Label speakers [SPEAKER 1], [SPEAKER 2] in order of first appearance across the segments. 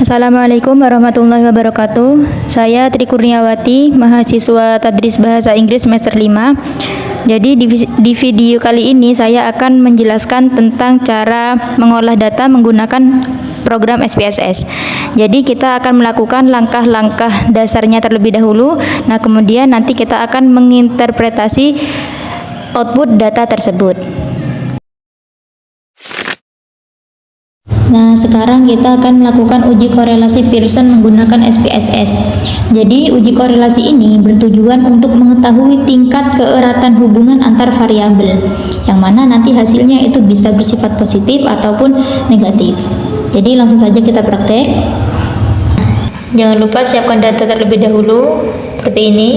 [SPEAKER 1] Assalamualaikum warahmatullahi wabarakatuh. Saya Tri Kurniawati, mahasiswa Tadris Bahasa Inggris semester 5. Jadi di video kali ini saya akan menjelaskan tentang cara mengolah data menggunakan program SPSS. Jadi kita akan melakukan langkah-langkah dasarnya terlebih dahulu. Nah, kemudian nanti kita akan menginterpretasi output data tersebut. Nah, sekarang kita akan melakukan uji korelasi Pearson menggunakan SPSS. Jadi, uji korelasi ini bertujuan untuk mengetahui tingkat keeratan hubungan antar variabel, yang mana nanti hasilnya itu bisa bersifat positif ataupun negatif. Jadi, langsung saja kita praktek. Jangan lupa siapkan data terlebih dahulu, seperti ini.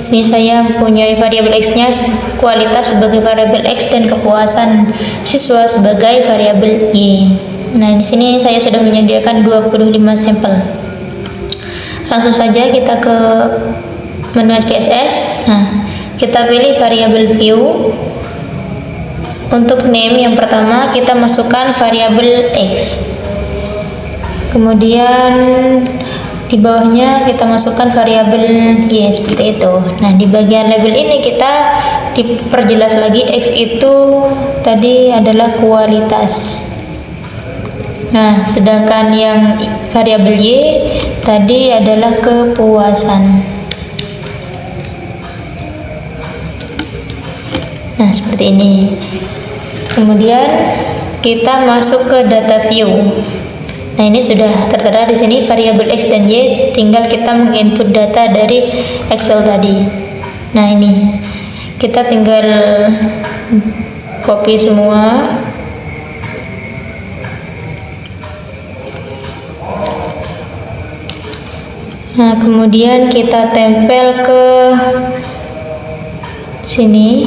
[SPEAKER 1] Ini saya punya variabel X-nya kualitas sebagai variabel X dan kepuasan siswa sebagai variabel Y. Nah, di sini saya sudah menyediakan 25 sampel. Langsung saja kita ke menu SPSS. Nah, kita pilih variabel view. Untuk name yang pertama kita masukkan variabel X. Kemudian di bawahnya kita masukkan variabel Y seperti itu. Nah, di bagian label ini kita diperjelas lagi X itu tadi adalah kualitas. Nah, sedangkan yang variabel Y tadi adalah kepuasan. Nah, seperti ini. Kemudian kita masuk ke data view. Nah, ini sudah tertera di sini variabel X dan Y, tinggal kita menginput data dari Excel tadi. Nah, ini kita tinggal copy semua. Nah, kemudian kita tempel ke sini.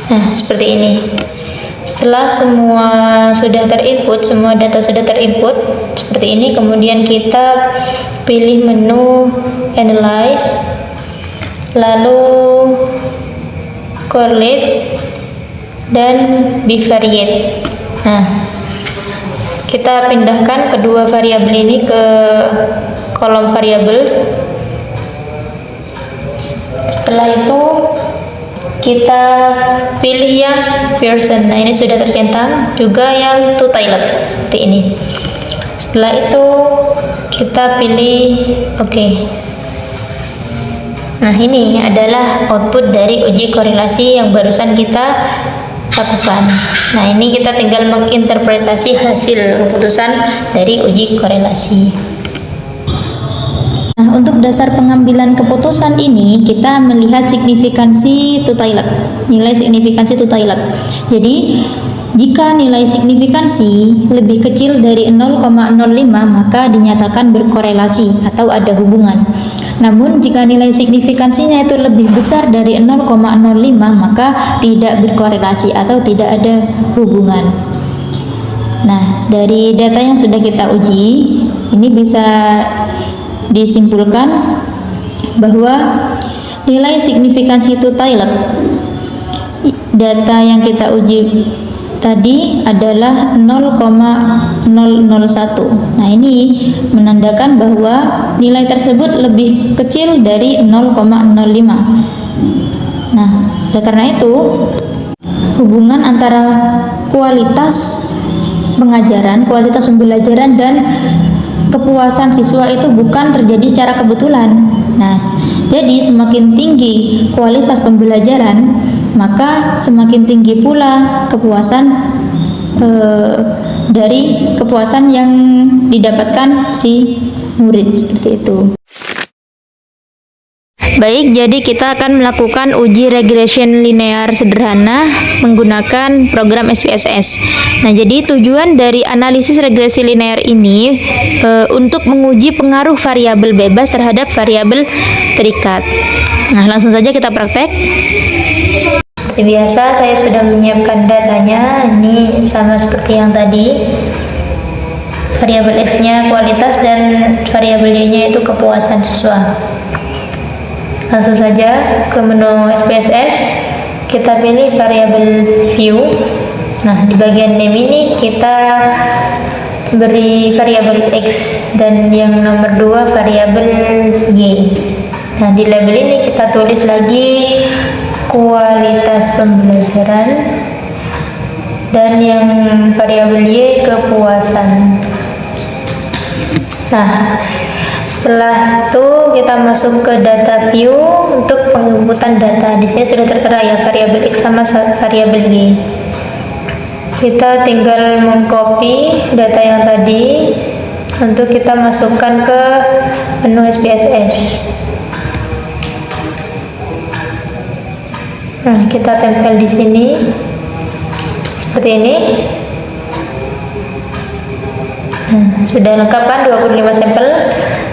[SPEAKER 1] Nah, seperti ini. Setelah semua sudah terinput, semua data sudah terinput seperti ini, kemudian kita pilih menu Analyze, lalu Correlate dan Bivariate. Nah, kita pindahkan kedua variabel ini ke kolom variabel. Setelah itu kita pilih yang Pearson. Nah, ini sudah tercentang, juga yang two-tiled seperti ini. Setelah itu kita pilih OK. Nah, ini adalah output dari uji korelasi yang barusan kita lakukan. Nah, ini kita tinggal menginterpretasi hasil keputusan dari uji korelasi. Nah, untuk dasar pengambilan keputusan ini kita melihat signifikansi two-tiled, nilai signifikansi two-tiled. Jadi, jika nilai signifikansi lebih kecil dari 0,05 maka dinyatakan berkorelasi atau ada hubungan. Namun, jika nilai signifikansinya itu lebih besar dari 0,05 maka tidak berkorelasi atau tidak ada hubungan. Nah, dari data yang sudah kita uji, ini bisa disimpulkan bahwa nilai signifikansi two-tiled data yang kita uji tadi adalah 0,001. Nah, ini menandakan bahwa nilai tersebut lebih kecil dari 0,05. Nah, oleh karena itu hubungan antara kualitas pengajaran, kualitas pembelajaran dan kepuasan siswa itu bukan terjadi secara kebetulan. Nah, jadi semakin tinggi kualitas pembelajaran, maka semakin tinggi pula kepuasan dari kepuasan yang didapatkan si murid, seperti itu. Baik, jadi kita akan melakukan uji regression linear sederhana menggunakan program SPSS. Nah, jadi tujuan dari analisis regresi linear ini untuk menguji pengaruh variabel bebas terhadap variabel terikat. Nah, langsung saja kita praktek. Seperti biasa, saya sudah menyiapkan datanya. Ini sama seperti yang tadi. Variabel X-nya kualitas dan variabel Y-nya itu kepuasan siswa. Langsung saja ke menu SPSS, kita pilih variabel view. Nah, di bagian name ini kita beri variabel X dan yang nomor 2 variabel Y. Nah, di label ini kita tulis lagi kualitas pembelajaran dan yang variabel Y kepuasan. Nah, setelah itu kita masuk ke data view untuk penginputan data. Di sini sudah tertera ya variabel X sama variabel Y. Kita tinggal mengcopy data yang tadi untuk kita masukkan ke menu SPSS. Nah, kita tempel di sini seperti ini. Nah, sudah lengkap kan 25 sampel.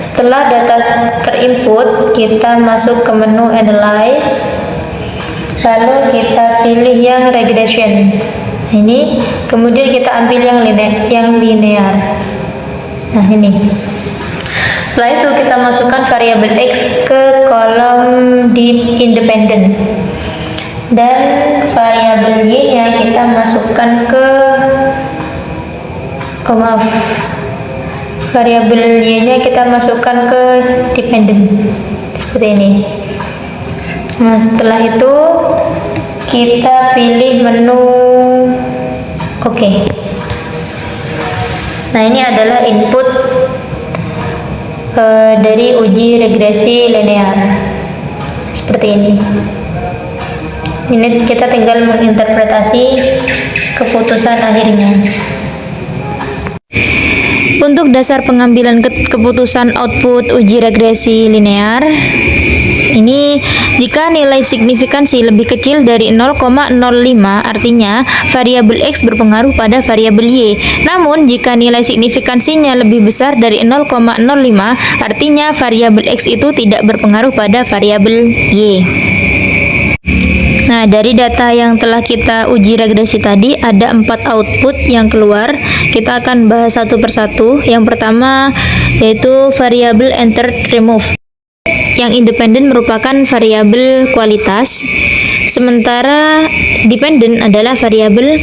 [SPEAKER 1] Setelah data terinput, kita masuk ke menu Analyze, lalu kita pilih yang Regression. Ini, kemudian kita ambil yang linear. Nah, ini. Setelah itu kita masukkan variabel X ke kolom Deep Independent. Dan variabel Y-nya kita masukkan ke variabel Y-nya kita masukkan ke dependent. Seperti ini. Nah, setelah itu kita pilih menu Oke. Nah, ini adalah input dari uji regresi linear. Seperti ini. Ini kita tinggal menginterpretasi keputusan akhirnya. Untuk dasar pengambilan keputusan output uji regresi linear, ini jika nilai signifikansi lebih kecil dari 0,05, artinya variabel X berpengaruh pada variabel Y. Namun jika nilai signifikansinya lebih besar dari 0,05, artinya variabel X itu tidak berpengaruh pada variabel Y. Nah, dari data yang telah kita uji regresi tadi, ada 4 output yang keluar. Kita akan bahas satu persatu. Yang pertama yaitu variabel entered remove. Yang independen merupakan variabel kualitas, sementara dependent adalah variabel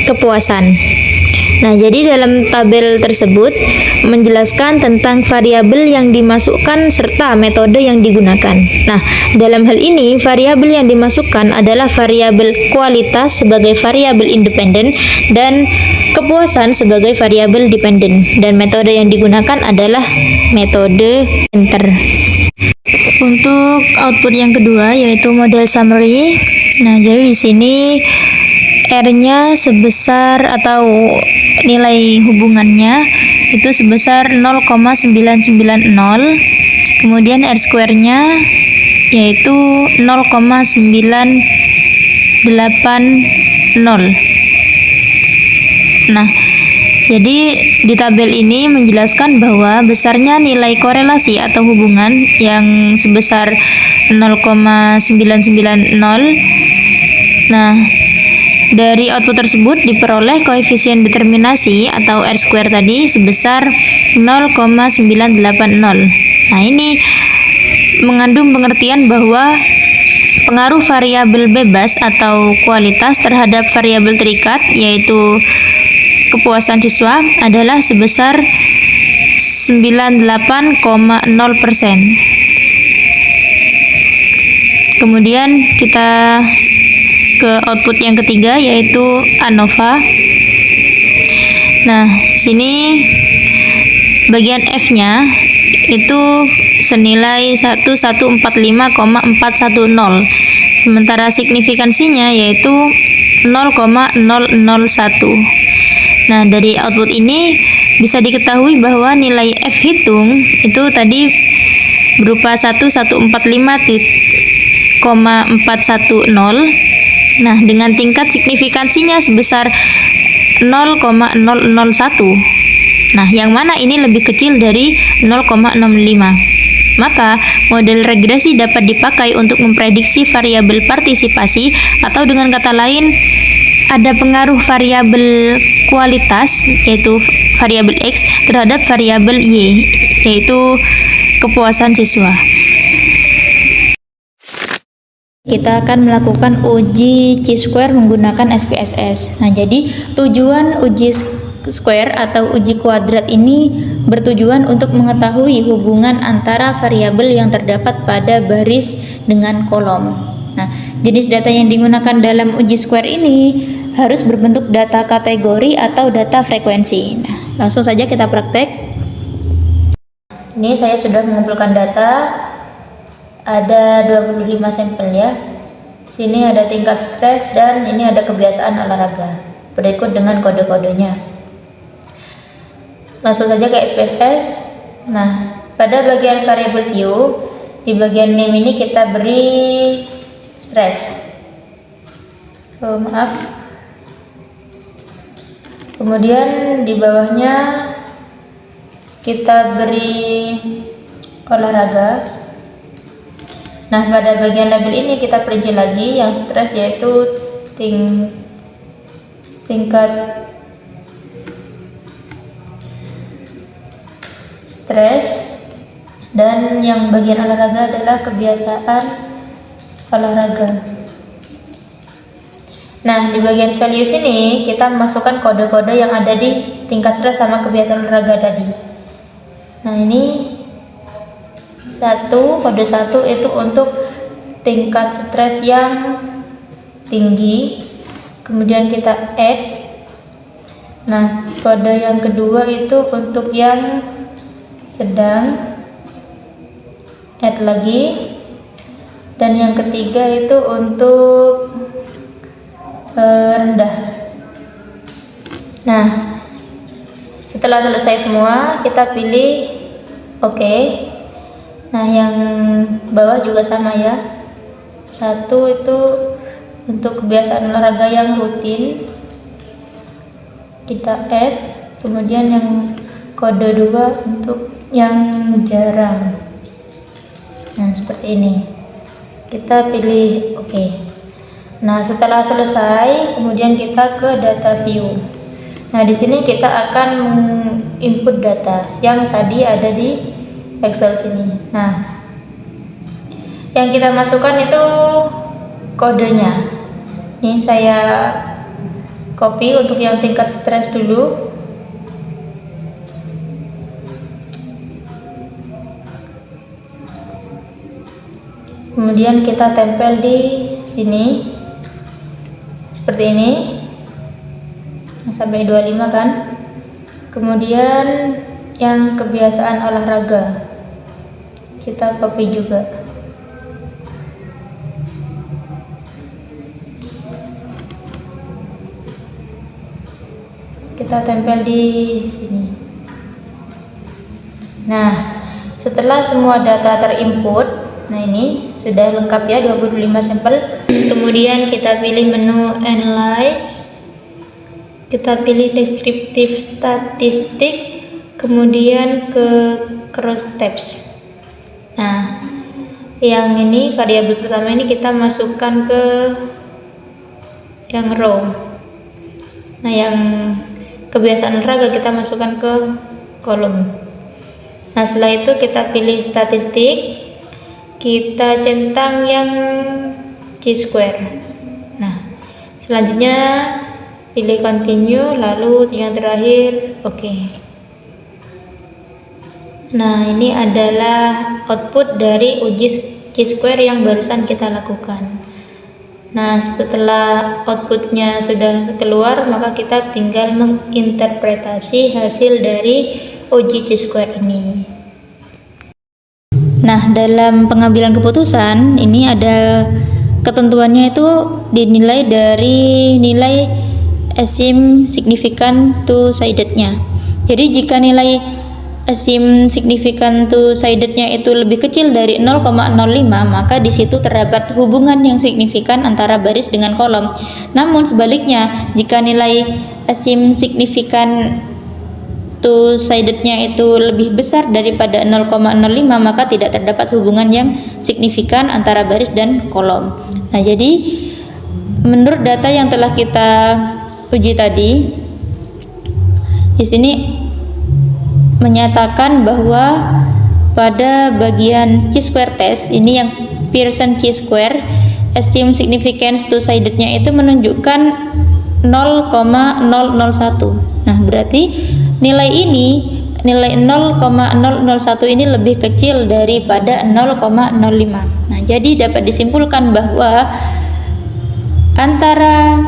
[SPEAKER 1] kepuasan. Nah, jadi dalam tabel tersebut menjelaskan tentang variabel yang dimasukkan serta metode yang digunakan. Nah, dalam hal ini variabel yang dimasukkan adalah variabel kualitas sebagai variabel independen dan kepuasan sebagai variabel dependen, dan metode yang digunakan adalah metode enter. Untuk output yang kedua yaitu model summary. Nah, jadi di sini R-nya sebesar atau nilai hubungannya itu sebesar 0,990, kemudian R square-nya yaitu 0,980. Nah, jadi di tabel ini menjelaskan bahwa besarnya nilai korelasi atau hubungan yang sebesar 0,990. Nah, dari output tersebut diperoleh koefisien determinasi atau R square tadi sebesar 0,980. Nah, ini mengandung pengertian bahwa pengaruh variabel bebas atau kualitas terhadap variabel terikat yaitu kepuasan siswa adalah sebesar 98,0%. Kemudian kita ke output yang ketiga yaitu ANOVA. Nah, sini bagian F-nya itu senilai 1145,410. Sementara signifikansinya yaitu 0,001. Nah, dari output ini bisa diketahui bahwa nilai F hitung itu tadi berupa 1145,410. Nah, dengan tingkat signifikansinya sebesar 0,001. Nah, yang mana ini lebih kecil dari 0,65. Maka, model regresi dapat dipakai untuk memprediksi variabel partisipasi atau dengan kata lain ada pengaruh variabel kualitas yaitu variabel X terhadap variabel Y yaitu kepuasan siswa. Kita akan melakukan uji chi-square menggunakan SPSS. Nah, jadi tujuan uji square atau uji kuadrat ini bertujuan untuk mengetahui hubungan antara variabel yang terdapat pada baris dengan kolom. Nah, jenis data yang digunakan dalam uji square ini harus berbentuk data kategori atau data frekuensi. Nah, langsung saja kita praktek. Ini saya sudah mengumpulkan data, ada 25 sampel ya. Sini ada tingkat stres dan ini ada kebiasaan olahraga. Berikut dengan kode-kodenya. Langsung saja ke SPSS. Nah, pada bagian variable view, di bagian name ini kita beri stres. Kemudian di bawahnya kita beri olahraga. Nah, pada bagian label ini kita perinci lagi yang stres, yaitu tingkat stres, dan yang bagian olahraga adalah kebiasaan olahraga. Nah, di bagian values ini kita masukkan kode-kode yang ada di tingkat stres sama kebiasaan olahraga tadi. Nah, ini kode 1 itu untuk tingkat stres yang tinggi, kemudian kita add. Nah, kode yang kedua itu untuk yang sedang, add lagi, dan yang ketiga itu untuk rendah. Nah, setelah selesai semua kita pilih OK. Nah, yang bawah juga sama ya. 1 itu untuk kebiasaan olahraga yang rutin, kita add. Kemudian yang kode 2 untuk yang jarang. Nah, seperti ini. Kita pilih OK. Nah, setelah selesai, kemudian kita ke data view. Nah, di sini kita akan input data yang tadi ada di Excel sini. Nah, yang kita masukkan itu kodenya. Ini saya copy untuk yang tingkat stres dulu. Kemudian kita tempel di sini seperti ini sampai 25 kan. Kemudian yang kebiasaan olahraga kita copy juga. Kita tempel di sini. Nah, setelah semua data terinput, nah ini sudah lengkap ya, 25 sampel. Kemudian kita pilih menu Analyze, kita pilih Descriptive Statistik, kemudian ke Cross Tabs. Nah, yang ini variabel pertama ini kita masukkan ke yang row. Nah, yang kebiasaan olahraga kita masukkan ke kolom. Nah, setelah itu kita pilih statistik, kita centang yang Chi-square. Nah, selanjutnya pilih continue, lalu yang terakhir OK. Nah, ini adalah output dari uji Chi-square yang barusan kita lakukan. Nah, setelah outputnya sudah keluar, maka kita tinggal menginterpretasi hasil dari uji Chi-square ini. Nah, dalam pengambilan keputusan ini ada ketentuannya, itu dinilai dari nilai asim significant two-sided-nya. Jadi jika nilai asim significant two-sided-nya itu lebih kecil dari 0,05, maka di situ terdapat hubungan yang signifikan antara baris dengan kolom. Namun sebaliknya, jika nilai asim signifikan two-sided-nya itu lebih besar daripada 0,05, maka tidak terdapat hubungan yang signifikan antara baris dan kolom. Nah, jadi menurut data yang telah kita uji tadi, di sini menyatakan bahwa pada bagian Chi-square test ini, yang Pearson Chi-square, asim significance two-sided-nya itu menunjukkan 0,001. Nah, berarti nilai ini, nilai 0,001 ini lebih kecil daripada 0,05. Nah, jadi dapat disimpulkan bahwa antara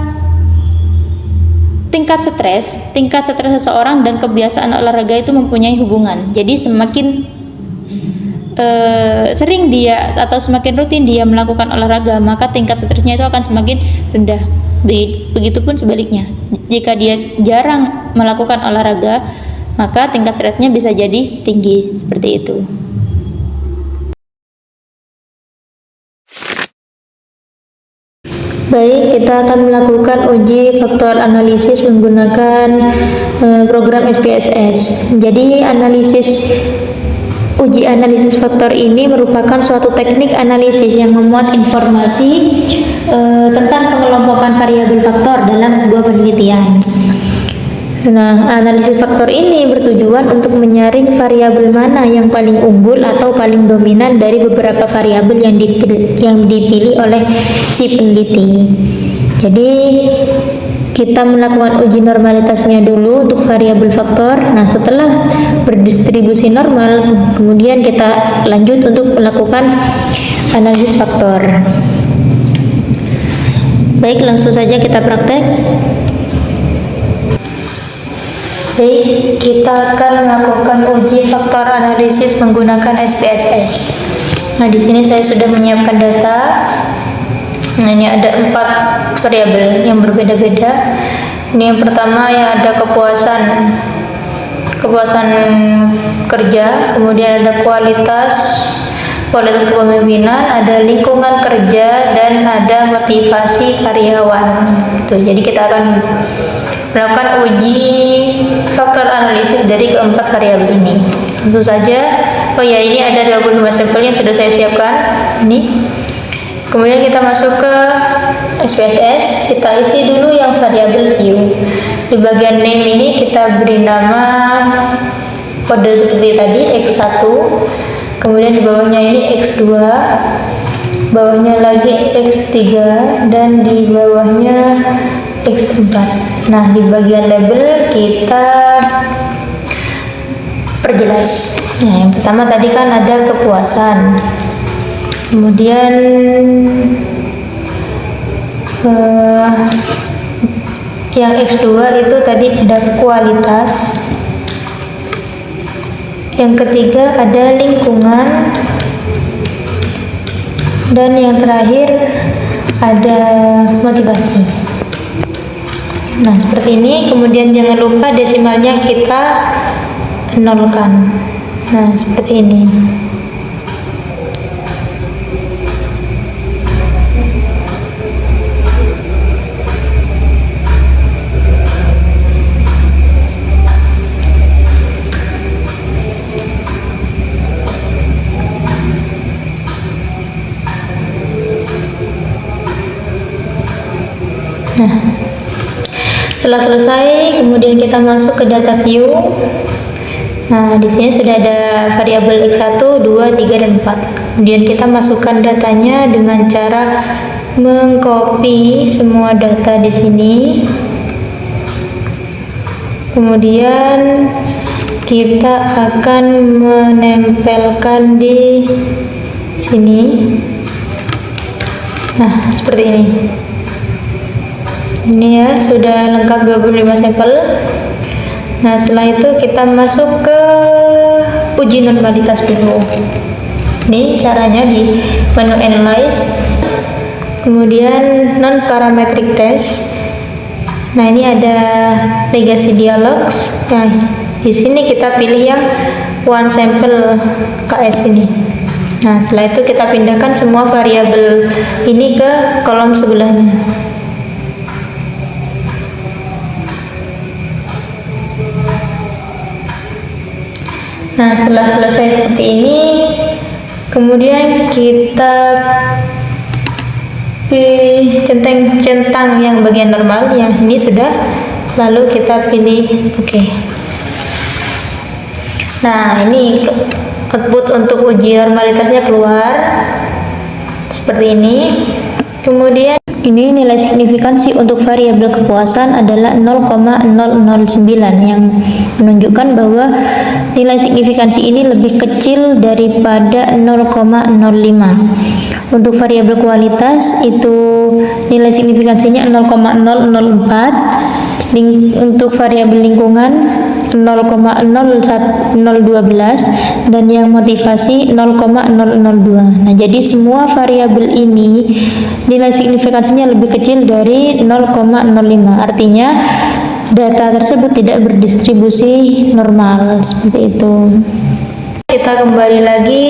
[SPEAKER 1] tingkat stres seseorang dan kebiasaan olahraga itu mempunyai hubungan. Jadi semakin sering dia atau semakin rutin dia melakukan olahraga, maka tingkat stresnya itu akan semakin rendah. Begitupun sebaliknya, jika dia jarang melakukan olahraga, maka tingkat stresnya bisa jadi tinggi, seperti itu. Baik, kita akan melakukan uji faktor analisis menggunakan program SPSS. Jadi uji analisis faktor ini merupakan suatu teknik analisis yang memuat informasi tentang pengelompokan variabel faktor dalam sebuah penelitian. Nah, analisis faktor ini bertujuan untuk menyaring variabel mana yang paling unggul atau paling dominan dari beberapa variabel yang dipilih oleh si peneliti. Jadi kita melakukan uji normalitasnya dulu untuk variabel faktor. Nah, setelah berdistribusi normal, kemudian kita lanjut untuk melakukan analisis faktor. Baik, langsung saja kita praktek. Baik, kita akan melakukan uji faktor analisis menggunakan SPSS. Nah, di sini saya sudah menyiapkan data. Nah, ini ada 4 variabel yang berbeda-beda. Ini yang pertama yang ada kepuasan kerja, kemudian ada kualitas kepemimpinan, ada lingkungan kerja, dan ada motivasi karyawan. Jadi kita akan melakukan uji faktor analisis dari keempat variabel ini. Langsung saja. Oh ya, ini ada 25 sampel yang sudah saya siapkan. Ini. Kemudian kita masuk ke SPSS, kita isi dulu yang variabel view. Di bagian name ini kita beri nama kode seperti tadi, X1. Kemudian di bawahnya ini X2, bawahnya lagi X3, dan di bawahnya X4. Nah, di bagian label kita perjelas. Nah, yang pertama tadi kan ada kepuasan. Kemudian yang X2 itu tadi ada kualitas. Yang ketiga ada lingkungan. Dan yang terakhir ada motivasi. Nah, seperti ini. Kemudian jangan lupa desimalnya kita nolkan. Nah, seperti ini. Nah, setelah selesai, kemudian kita masuk ke data view. Nah, di sini sudah ada variabel X1, 2, 3, dan 4. Kemudian kita masukkan datanya dengan cara mengcopy semua data di sini. Kemudian kita akan menempelkan di sini. Nah, seperti ini. Ini ya, sudah lengkap 25 sampel. Nah, setelah itu kita masuk ke uji normalitas dulu. Ini caranya di menu analyze, kemudian non parametric test. Nah, ini ada legacy dialogs. Nah, di sini kita pilih yang one sample KS ini. Nah, setelah itu kita pindahkan semua variabel ini ke kolom sebelahnya. Nah, setelah selesai seperti ini, kemudian kita pilih centang yang bagian normal, yang ini sudah, lalu kita pilih OK. Nah, ini output untuk uji normalitasnya keluar seperti ini. Kemudian Ini nilai signifikansi untuk variabel kepuasan adalah 0,009 yang menunjukkan bahwa nilai signifikansi ini lebih kecil daripada 0,05. Untuk variabel kualitas itu nilai signifikansinya 0,004. Untuk variabel lingkungan 0,012 dan yang motivasi 0,002. Nah, jadi semua variabel ini nilai signifikansinya lebih kecil dari 0,05. Artinya data tersebut tidak berdistribusi normal, seperti itu. Kita kembali lagi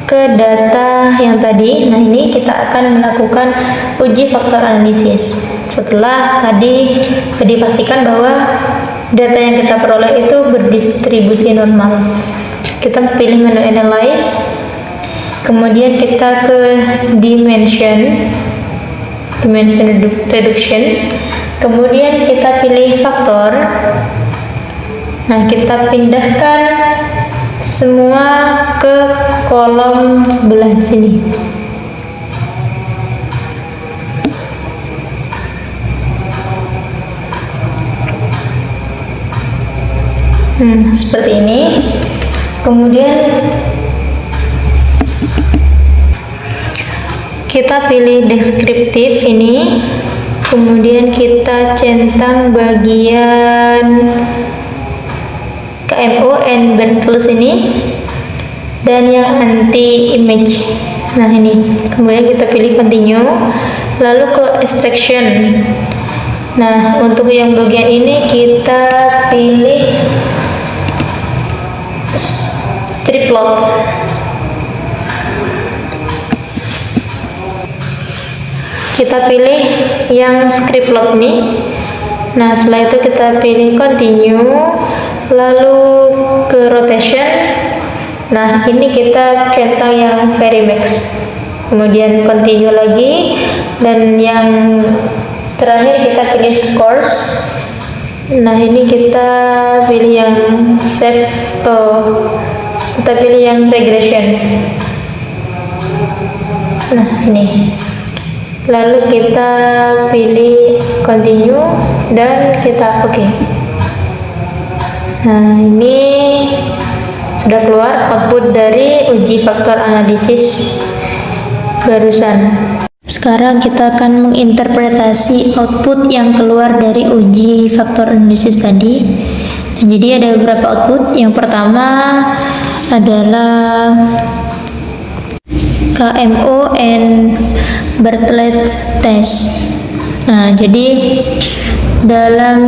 [SPEAKER 1] ke data yang tadi. Nah, ini kita akan melakukan uji faktor analisis. Setelah tadi dipastikan bahwa data yang kita peroleh itu berdistribusi normal. Kita pilih menu analyze, kemudian kita ke dimension reduction, kemudian kita pilih faktor. Nah, kita pindahkan semua ke kolom sebelah sini. Seperti ini. Kemudian kita pilih deskriptif ini, kemudian kita centang bagian KMO and Bertels ini dan yang anti image. Nah, ini kemudian kita pilih continue, lalu ke extraction. Nah, untuk yang bagian ini kita pilih strip plot. Kita pilih yang script plot nih. Nah, setelah itu kita pilih continue, lalu ke rotation. Nah, ini kita centang yang Verimax, kemudian continue lagi, dan yang terakhir kita pilih scores. Nah, ini kita pilih yang set, kita pilih yang regression. Nah, ini lalu kita pilih continue dan kita oke. Nah, ini sudah keluar output dari uji faktor analisis barusan. Sekarang kita akan menginterpretasi output yang keluar dari uji faktor analisis tadi. Nah, jadi ada beberapa output. Yang pertama adalah KMO and Bartlett test. Nah, jadi dalam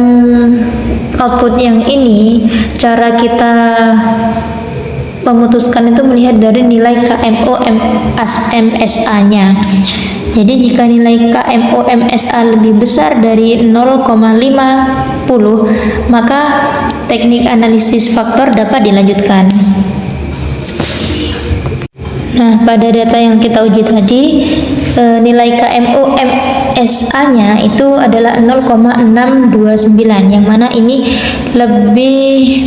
[SPEAKER 1] output yang ini cara kita memutuskan itu melihat dari nilai KMO MSA nya. Jadi jika nilai KMO MSA lebih besar dari 0,50, maka teknik analisis faktor dapat dilanjutkan. Nah, pada data yang kita uji tadi, nilai KMO MSA-nya itu adalah 0,629, yang mana ini lebih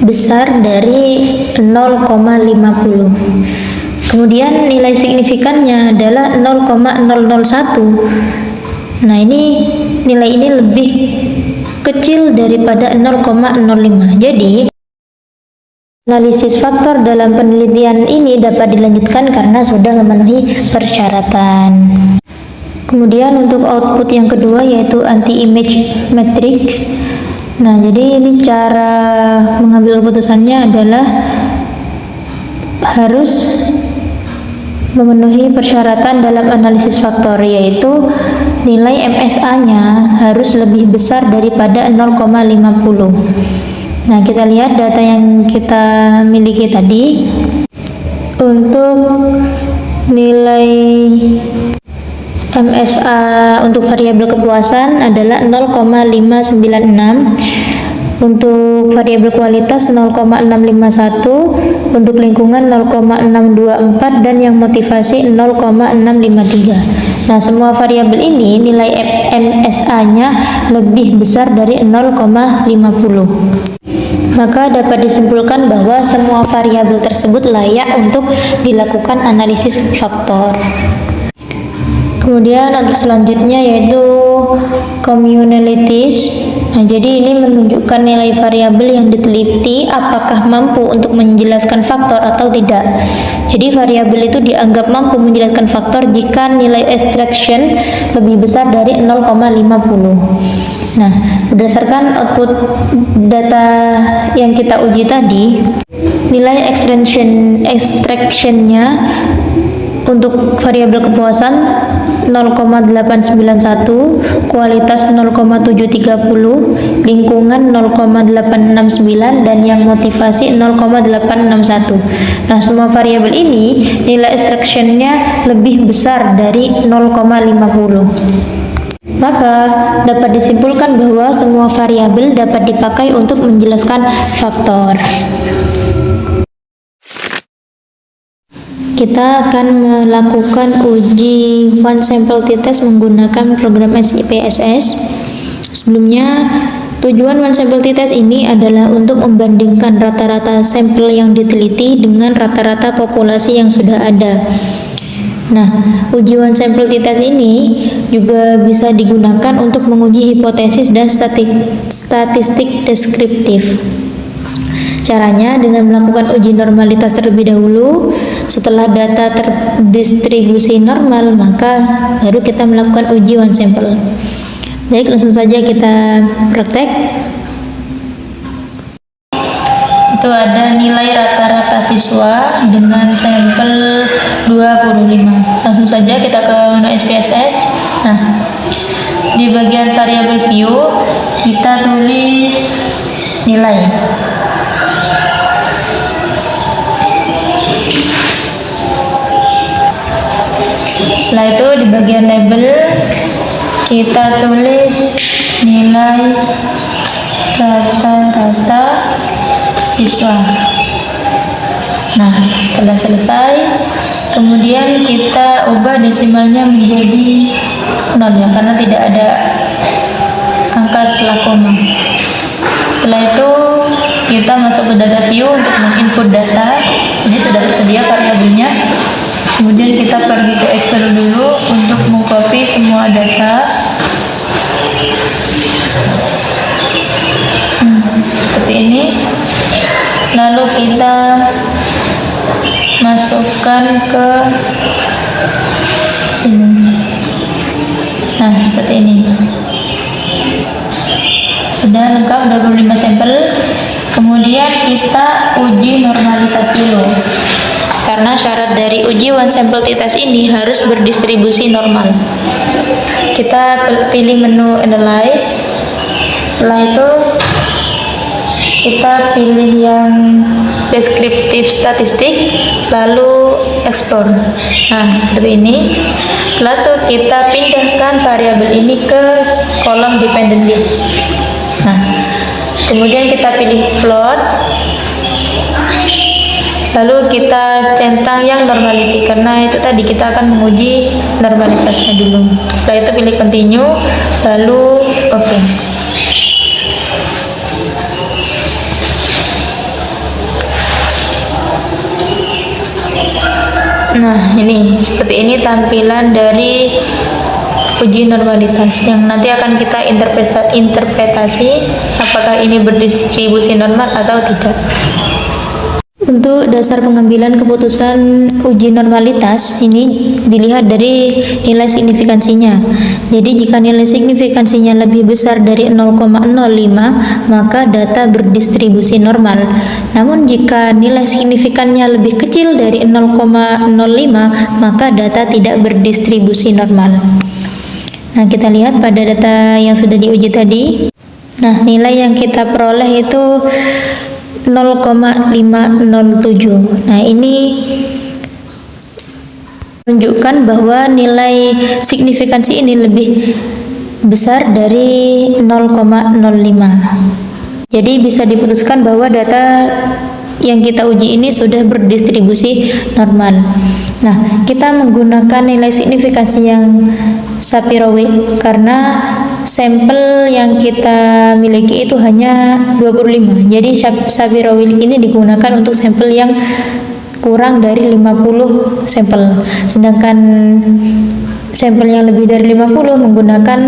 [SPEAKER 1] besar dari 0,50. Kemudian nilai signifikannya adalah 0,001. Nah, nilai ini lebih kecil daripada 0,05. Jadi analisis faktor dalam penelitian ini dapat dilanjutkan karena sudah memenuhi persyaratan. Kemudian untuk output yang kedua yaitu anti-image matrix. Nah, jadi ini cara mengambil keputusannya adalah harus memenuhi persyaratan dalam analisis faktor, yaitu nilai MSA-nya harus lebih besar daripada 0,50. Nah, kita lihat data yang kita miliki tadi. Untuk nilai MSA untuk variabel kepuasan adalah 0,596, untuk variabel kualitas 0,651, untuk lingkungan 0,624, dan yang motivasi 0,653. Nah, semua variabel ini nilai MSA-nya lebih besar dari 0,50. Maka dapat disimpulkan bahwa semua variabel tersebut layak untuk dilakukan analisis faktor. Kemudian untuk selanjutnya yaitu communalities. Nah, jadi ini menunjukkan nilai variabel yang diteliti apakah mampu untuk menjelaskan faktor atau tidak. Jadi variabel itu dianggap mampu menjelaskan faktor jika nilai extraction lebih besar dari 0,50. Nah, berdasarkan output data yang kita uji tadi, nilai extraction-nya untuk variabel kepuasan 0,891, kualitas 0,730, lingkungan 0,869, dan yang motivasi 0,861. Nah, semua variabel ini nilai extraction-nya lebih besar dari 0,50. Maka dapat disimpulkan bahwa semua variabel dapat dipakai untuk menjelaskan faktor. Kita akan melakukan uji one sample t-test menggunakan program SPSS. Sebelumnya, tujuan one sample t-test ini adalah untuk membandingkan rata-rata sampel yang diteliti dengan rata-rata populasi yang sudah ada. Nah, uji one sample t-test ini juga bisa digunakan untuk menguji hipotesis dan statistik deskriptif. Caranya dengan melakukan uji normalitas terlebih dahulu. Setelah data terdistribusi normal, maka baru kita melakukan uji one sample. Baik, langsung saja kita praktek. Itu ada nilai rata-rata siswa dengan sampel 25. Langsung saja kita ke menu SPSS. Nah, di bagian variabel view kita tulis nilai. Setelah itu di bagian label kita tulis nilai rata-rata siswa. Nah, setelah selesai, kemudian kita ubah desimalnya menjadi 0 ya, karena tidak ada angka setelah koma. Setelah itu kita masuk ke data view untuk menginput data. Ini sudah tersedia variabelnya. Kemudian kita pergi ke Excel dulu untuk mengcopy semua data. Seperti ini. Lalu kita masukkan ke sini. Nah, seperti ini. Sudah lengkap 25 sampel. Kemudian kita uji normalitas dulu. Karena syarat dari uji one sample t-test ini harus berdistribusi normal. Kita pilih menu analyze. Setelah itu kita pilih yang deskriptif statistik, lalu ekspor. Nah, seperti ini. Setelah itu kita pindahkan variabel ini ke kolom dependent list. Nah, kemudian kita pilih float. Lalu kita centang yang normality, karena itu tadi kita akan menguji normalitasnya dulu. Setelah itu pilih continue, lalu oke. Nah, ini seperti ini tampilan dari uji normalitas yang nanti akan kita interpretasi apakah ini berdistribusi normal atau tidak. Untuk dasar pengambilan keputusan uji normalitas ini dilihat dari nilai signifikansinya. Jadi jika nilai signifikansinya lebih besar dari 0,05 maka data berdistribusi normal. Namun jika nilai signifikannya lebih kecil dari 0,05 maka data tidak berdistribusi normal. Nah, kita lihat pada data yang sudah diuji tadi. Nah, nilai yang kita peroleh itu 0,507. Nah, ini menunjukkan bahwa nilai signifikansi ini lebih besar dari 0,05. Jadi bisa diputuskan bahwa data yang kita uji ini sudah berdistribusi normal. Nah, kita menggunakan nilai signifikansi yang Shapiro-Wilk karena sampel yang kita miliki itu hanya 25. Jadi Shapiro-Wilk ini digunakan untuk sampel yang kurang dari 50 sampel. Sedangkan sampel yang lebih dari 50 menggunakan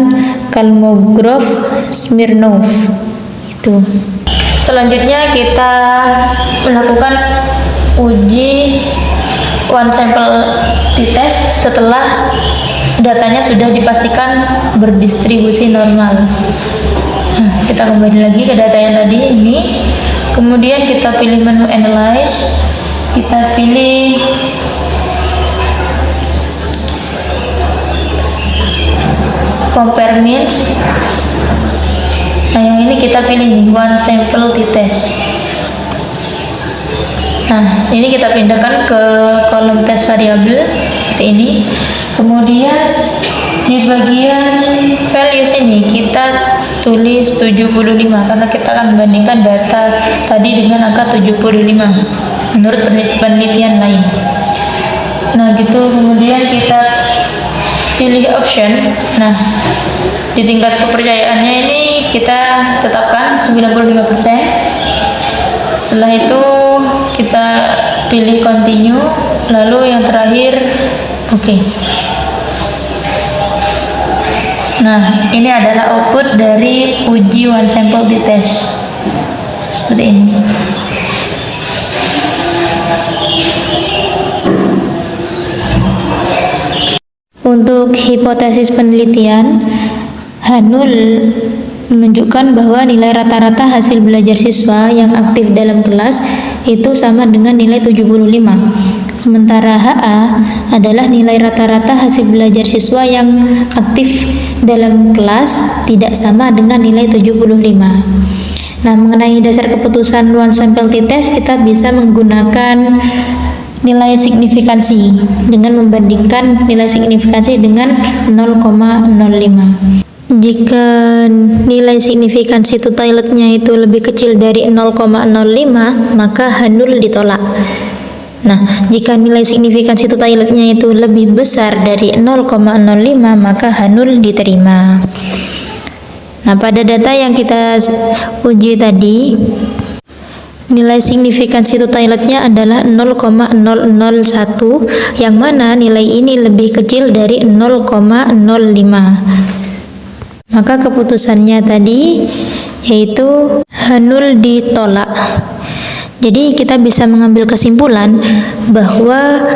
[SPEAKER 1] Kolmogorov Smirnov. Itu. Selanjutnya kita melakukan uji one sample t-test setelah datanya sudah dipastikan berdistribusi normal. Nah, kita kembali lagi ke data yang tadi ini. Kemudian kita pilih menu analyze, kita pilih compare means. Nah, yang ini kita pilih nih, one sample t-test. Nah, ini kita pindahkan ke kolom tes variabel seperti ini. Kemudian di bagian values ini kita tulis 75 karena kita akan membandingkan data tadi dengan angka 75 menurut penelitian lain. Nah, gitu. Kemudian kita pilih option. Nah, di tingkat kepercayaannya ini kita tetapkan 95%. Setelah itu kita pilih continue, lalu yang terakhir oke. Nah, ini adalah output dari uji one sample t-test seperti ini. Untuk hipotesis penelitian, Hanul menunjukkan bahwa nilai rata-rata hasil belajar siswa yang aktif dalam kelas itu sama dengan nilai 75. Sementara HA adalah nilai rata-rata hasil belajar siswa yang aktif dalam kelas tidak sama dengan nilai 75. Nah, mengenai dasar keputusan one sample t-test, kita bisa menggunakan nilai signifikansi dengan membandingkan nilai signifikansi dengan 0,05. Jika nilai signifikansi totalnya itu lebih kecil dari 0,05, maka Hanul ditolak. Nah, jika nilai signifikansi totalnya itu lebih besar dari 0,05, maka Hanul diterima. Nah, pada data yang kita uji tadi, nilai signifikansi totalnya adalah 0,001, yang mana nilai ini lebih kecil dari 0,05. Maka keputusannya tadi yaitu Hanul ditolak. Jadi kita bisa mengambil kesimpulan bahwa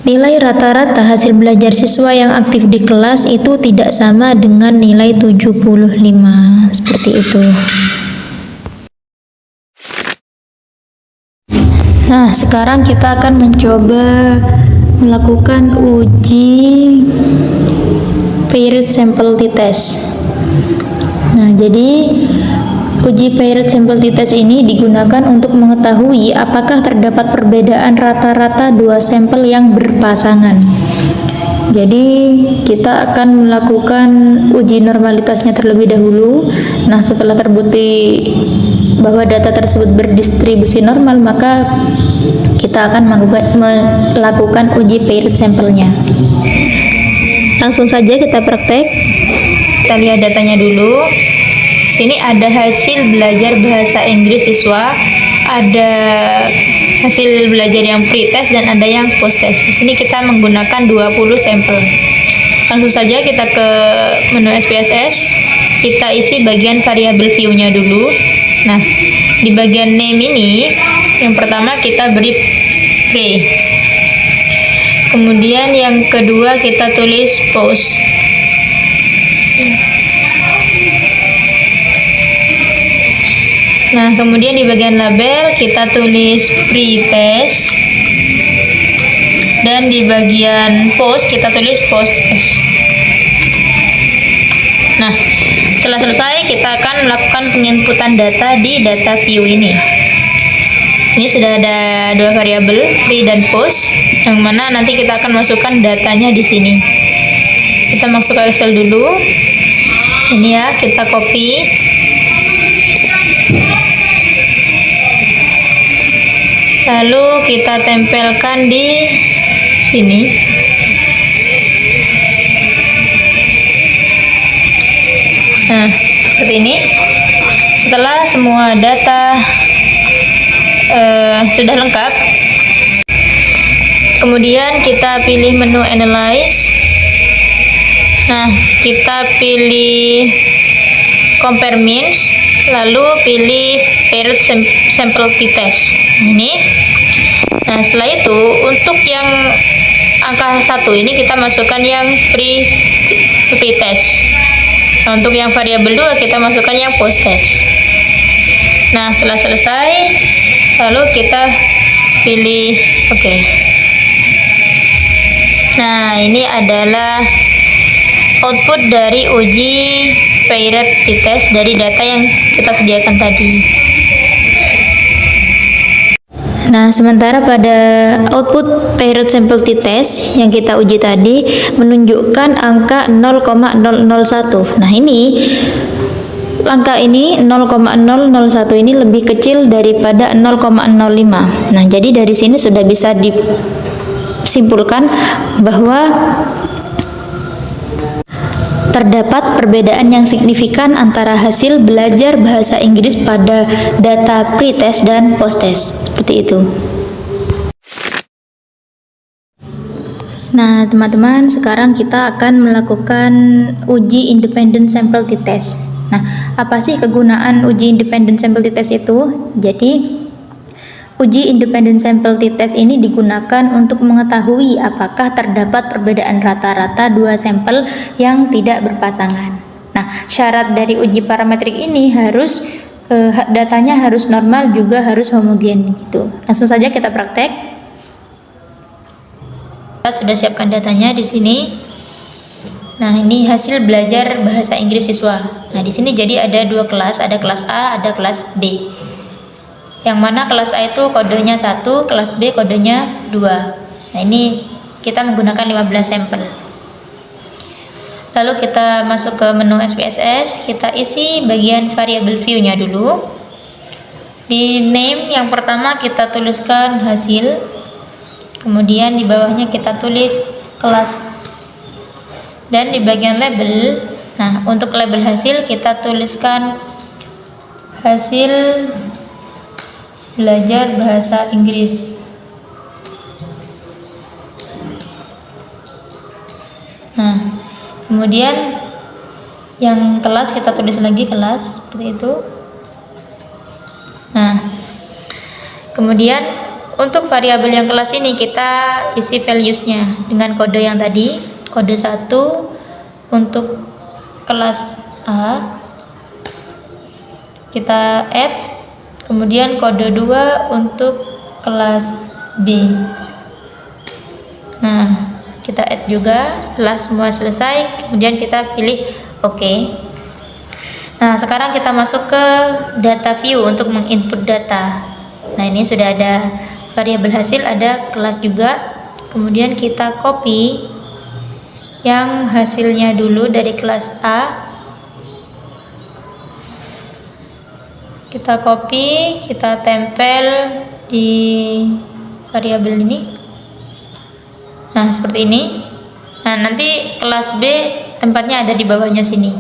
[SPEAKER 1] nilai rata-rata hasil belajar siswa yang aktif di kelas itu tidak sama dengan nilai 75. Seperti itu. Nah, sekarang kita akan mencoba melakukan uji paired sample t-test. Nah, jadi uji paired sample t-test ini digunakan untuk mengetahui apakah terdapat perbedaan rata-rata dua sampel yang berpasangan. Jadi kita akan melakukan uji normalitasnya terlebih dahulu. Nah, setelah terbukti bahwa data tersebut berdistribusi normal, maka kita akan melakukan uji paired sampelnya. Langsung saja kita praktek. Kita lihat datanya dulu. Sini ada hasil belajar bahasa Inggris siswa, ada hasil belajar yang pre-test dan ada yang post-test. Di sini kita menggunakan 20 sampel. Langsung saja kita ke menu SPSS. Kita isi bagian variabel view-nya dulu. Nah, di bagian name ini, yang pertama kita beri pre. Kemudian yang kedua kita tulis post. Nah, kemudian di bagian label kita tulis pre-test. Dan di bagian post kita tulis post-test. Nah, setelah selesai kita akan melakukan penginputan data di data view ini. Ini sudah ada dua variabel, pre dan post, yang mana nanti kita akan masukkan datanya di sini. Kita masuk ke Excel dulu. Ini ya, kita copy. Lalu kita tempelkan di sini. Nah, seperti ini. Setelah semua data sudah lengkap, kemudian kita pilih menu analyze. Nah, kita pilih compare means, lalu pilih paired sample t-test. Ini. Nah, setelah itu untuk yang angka 1 ini kita masukkan yang pre-test. Nah, untuk yang variabel 2 kita masukkan yang post-test. Nah, setelah selesai, lalu kita pilih oke. Nah, ini adalah output dari uji paired t-test dari data yang kita sediakan tadi. Nah, sementara pada output paired sample t-test yang kita uji tadi menunjukkan angka 0,001. Nah, ini angka ini 0,001 ini lebih kecil daripada 0,05. Nah, jadi dari sini sudah bisa disimpulkan bahwa terdapat perbedaan yang signifikan antara hasil belajar bahasa Inggris pada data pre-test dan post-test. Seperti itu. Nah, teman-teman, sekarang kita akan melakukan uji independent sample t-test. Nah, apa sih kegunaan uji independent sample t-test itu? Jadi, uji independent sample t-test ini digunakan untuk mengetahui apakah terdapat perbedaan rata-rata dua sampel yang tidak berpasangan. Nah, syarat dari uji parametrik ini harus datanya harus normal juga harus homogen gitu. Langsung saja kita praktek. Kita sudah siapkan datanya di sini. Nah, ini hasil belajar bahasa Inggris siswa. Nah, di sini jadi ada dua kelas, ada kelas A, ada kelas B. Yang mana kelas A itu kodenya 1, kelas B kodenya 2. Nah, ini kita menggunakan 15 sampel. Lalu kita masuk ke menu SPSS, kita isi bagian variable view-nya dulu. Di name yang pertama kita tuliskan hasil. Kemudian di bawahnya kita tulis kelas. Dan di bagian label, nah untuk label hasil kita tuliskan hasil belajar bahasa Inggris. Nah, kemudian yang kelas kita tulis lagi kelas seperti itu. Nah, kemudian untuk variabel yang kelas ini kita isi values-nya dengan kode yang tadi, kode 1 untuk kelas A kita add, kemudian kode 2 untuk kelas B. Nah, kita add juga. Setelah semua selesai, kemudian kita pilih OK. Nah, sekarang kita masuk ke data view untuk menginput data. Nah, ini sudah ada variabel hasil, ada kelas juga. Kemudian kita copy yang hasilnya dulu dari kelas A. Kita copy, kita tempel di variabel ini. Nah, seperti ini. Nah, nanti kelas B tempatnya ada di bawahnya sini.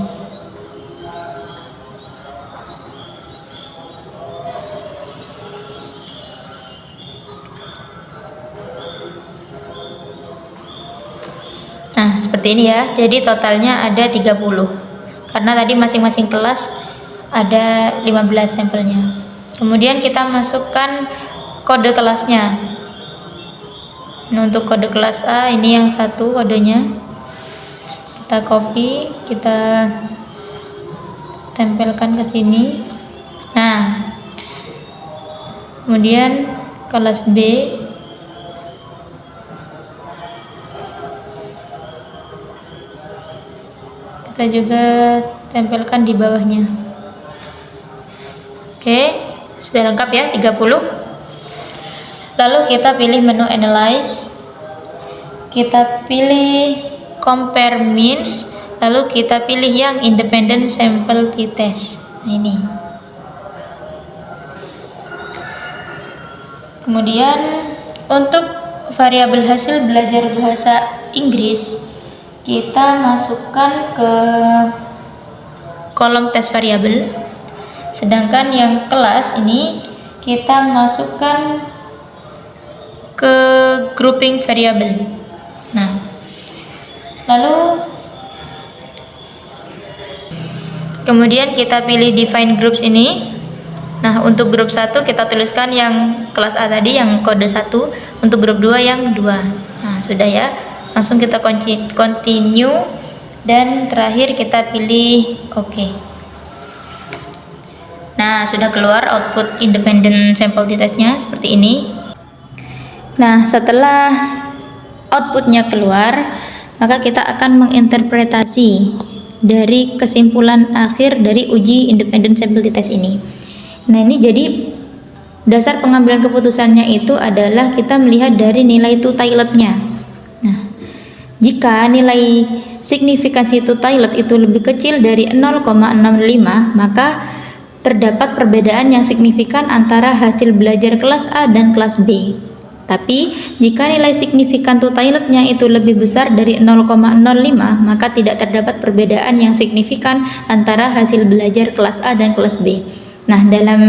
[SPEAKER 1] Nah, seperti ini ya. Jadi totalnya ada 30. Karena tadi masing-masing kelas ada 15 sampelnya. Kemudian kita masukkan kode kelasnya. Nah, untuk kode kelas A ini yang 1 kodenya. Kita copy, kita tempelkan ke sini. Nah, kemudian kelas B kita juga tempelkan di bawahnya. Oke, sudah lengkap ya 30. Lalu kita pilih menu analyze, kita pilih compare means, lalu kita pilih yang independent sample t-test. Nah, ini. Kemudian untuk variabel hasil belajar bahasa Inggris kita masukkan ke kolom tes variabel. Sedangkan yang kelas ini kita masukkan ke grouping variable. Nah, lalu kemudian kita pilih define groups ini. Nah, untuk grup 1 kita tuliskan yang kelas A tadi yang kode 1, untuk grup 2 yang 2. Nah, sudah ya. Langsung kita continue dan terakhir kita pilih OK. Nah, sudah keluar output independent sample t-test-nya seperti ini. Nah, setelah outputnya keluar, maka kita akan menginterpretasi dari kesimpulan akhir dari uji independent sample t-test ini. Nah, ini jadi dasar pengambilan keputusannya itu adalah kita melihat dari nilai two-tilednya. Nah, jika nilai signifikansi two-tiled itu lebih kecil dari 0,65, maka terdapat perbedaan yang signifikan antara hasil belajar kelas A dan kelas B. Tapi, jika nilai signifikan two-tilednya itu lebih besar dari 0,05, maka tidak terdapat perbedaan yang signifikan antara hasil belajar kelas A dan kelas B. Nah, dalam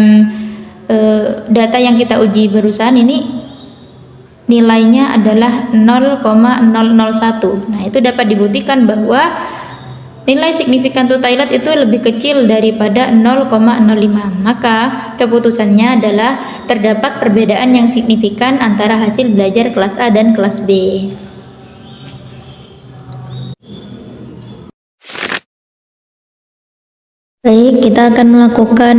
[SPEAKER 1] data yang kita uji barusan ini nilainya adalah 0,001. Nah, itu dapat dibuktikan bahwa nilai signifikan two-tiled itu lebih kecil daripada 0,05. Maka keputusannya adalah terdapat perbedaan yang signifikan antara hasil belajar kelas A dan kelas B. Baik, kita akan melakukan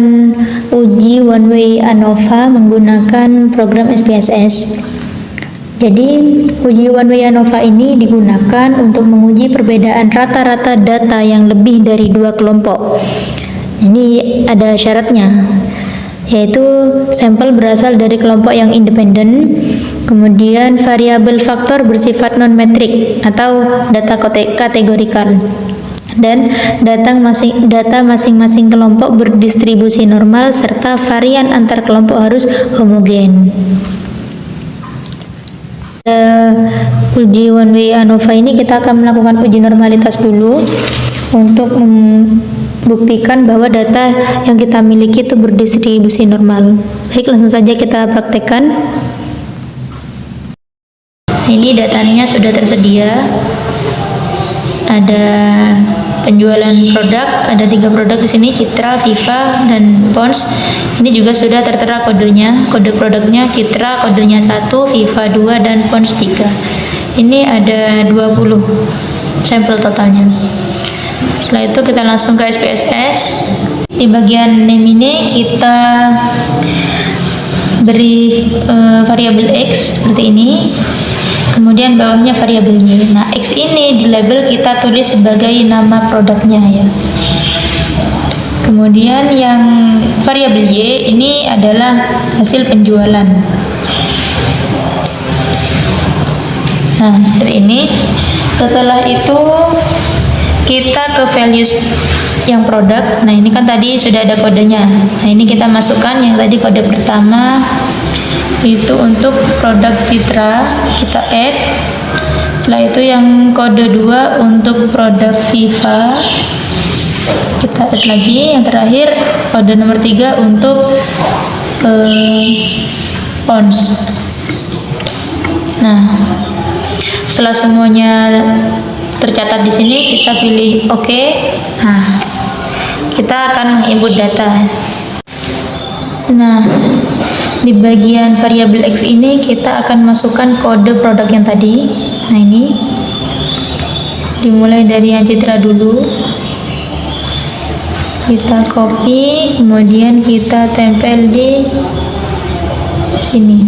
[SPEAKER 1] uji one way ANOVA menggunakan program SPSS. Jadi, uji one way ANOVA ini digunakan untuk menguji perbedaan rata-rata data yang lebih dari 2 kelompok. Ini ada syaratnya, yaitu sampel berasal dari kelompok yang independen, kemudian variabel faktor bersifat non-metrik atau data kategorikal, dan data masing-masing kelompok berdistribusi normal serta varian antar kelompok harus homogen. Uji one way ANOVA ini kita akan melakukan uji normalitas dulu untuk membuktikan bahwa data yang kita miliki itu berdistribusi normal. Baik, langsung saja kita praktekkan. Ini datanya sudah tersedia. Ada penjualan produk, ada 3 produk di sini, Citra, Viva, dan Pons. Ini juga sudah tertera kodenya, kode produknya Citra, kodenya 1, Viva 2, dan Pons 3. Ini ada 20 sampel totalnya. Setelah itu kita langsung ke SPSS. Di bagian name ini kita beri variabel X seperti ini. Kemudian bawahnya variabel Y. Nah, X ini di label kita tulis sebagai nama produknya ya. Kemudian yang variabel Y ini adalah hasil penjualan. Nah, seperti ini. Setelah itu kita ke values yang produk. Nah, ini kan tadi sudah ada kodenya. Nah, ini kita masukkan yang tadi kode pertama itu untuk produk Citra, kita add. Setelah itu yang kode 2 untuk produk Viva, kita add lagi. Yang terakhir kode nomor 3 untuk Pons. Nah, setelah semuanya tercatat di sini, kita pilih OK. Nah, kita akan menginput data. Nah, di bagian variabel X ini kita akan masukkan kode produk yang tadi. Nah, ini dimulai dari yang Citra dulu. Kita copy, kemudian kita tempel di sini.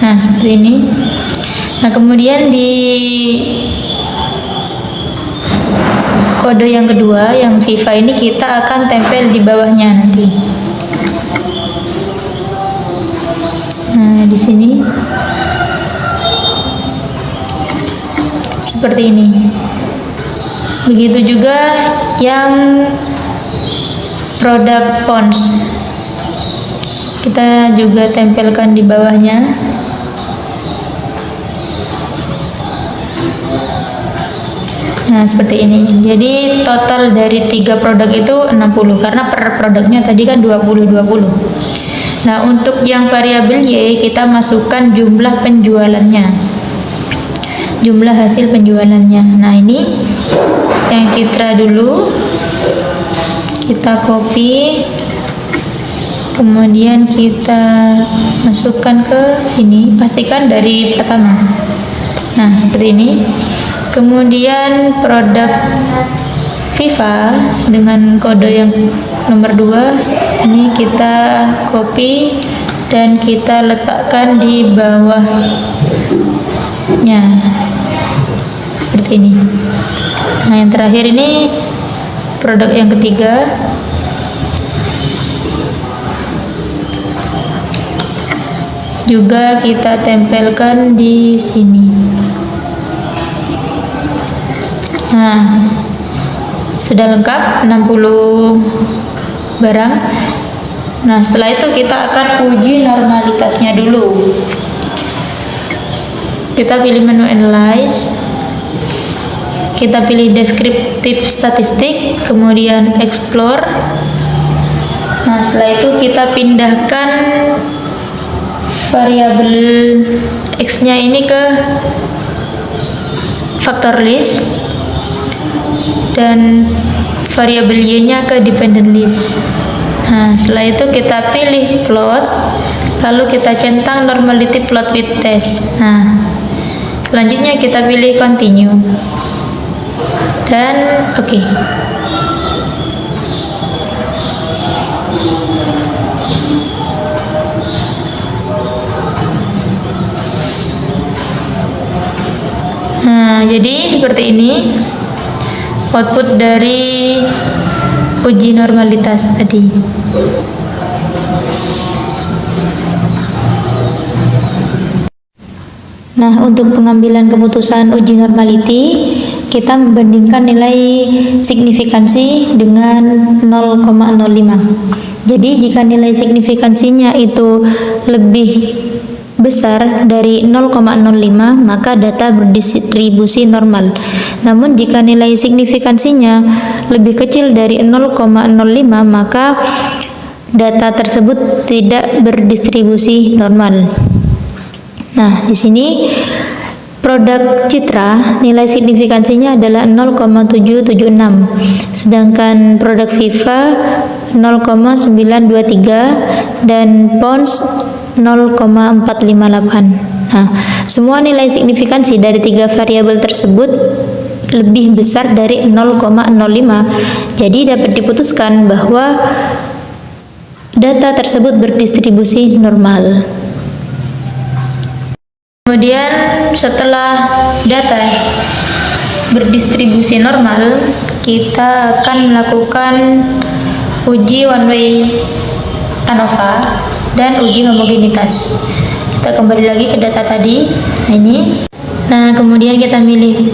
[SPEAKER 1] Nah, seperti ini. Nah, kemudian di kode yang kedua, yang Viva ini kita akan tempel di bawahnya nanti. Nah, di sini seperti ini. Begitu juga yang produk Pons, kita juga tempelkan di bawahnya. Nah, seperti ini. Jadi total dari 3 produk itu 60 karena per produknya tadi kan 20. Nah, untuk yang variabel Y kita masukkan jumlah penjualannya, jumlah hasil penjualannya. Nah, ini yang citra dulu kita copy, kemudian kita masukkan ke sini, pastikan dari pertama. Nah, seperti ini. Kemudian produk FIFA dengan kode yang nomor 2 ini kita copy dan kita letakkan di bawahnya seperti ini. Nah, yang terakhir ini produk yang ketiga, juga kita tempelkan di sini. Nah, sudah lengkap 60 barang. Nah, setelah itu kita akan uji normalitasnya dulu. Kita pilih menu analyze, kita pilih deskriptif statistik, kemudian explore. Nah, setelah itu kita pindahkan variabel X-nya ini ke factor list dan variabel Y-nya ke dependent list. Nah, setelah itu kita pilih plot, lalu kita centang normality plot with test. Nah, selanjutnya kita pilih continue dan oke. Nah, jadi seperti ini output dari uji normalitas tadi. Nah, untuk pengambilan keputusan uji normality, kita membandingkan nilai signifikansi dengan 0,05. Jadi, jika nilai signifikansinya itu lebih besar dari 0,05, maka data berdistribusi normal. Namun jika nilai signifikansinya lebih kecil dari 0,05, maka data tersebut tidak berdistribusi normal. Nah, di sini produk citra nilai signifikansinya adalah 0,776, sedangkan produk FIFA 0,923 dan pounds 0,458. Nah, semua nilai signifikansi dari 3 variabel tersebut lebih besar dari 0,05. Jadi dapat diputuskan bahwa data tersebut berdistribusi normal. Kemudian setelah data berdistribusi normal, kita akan melakukan uji one way ANOVA dan uji homogenitas. Kita kembali lagi ke data tadi. Nah, ini. Nah, kemudian kita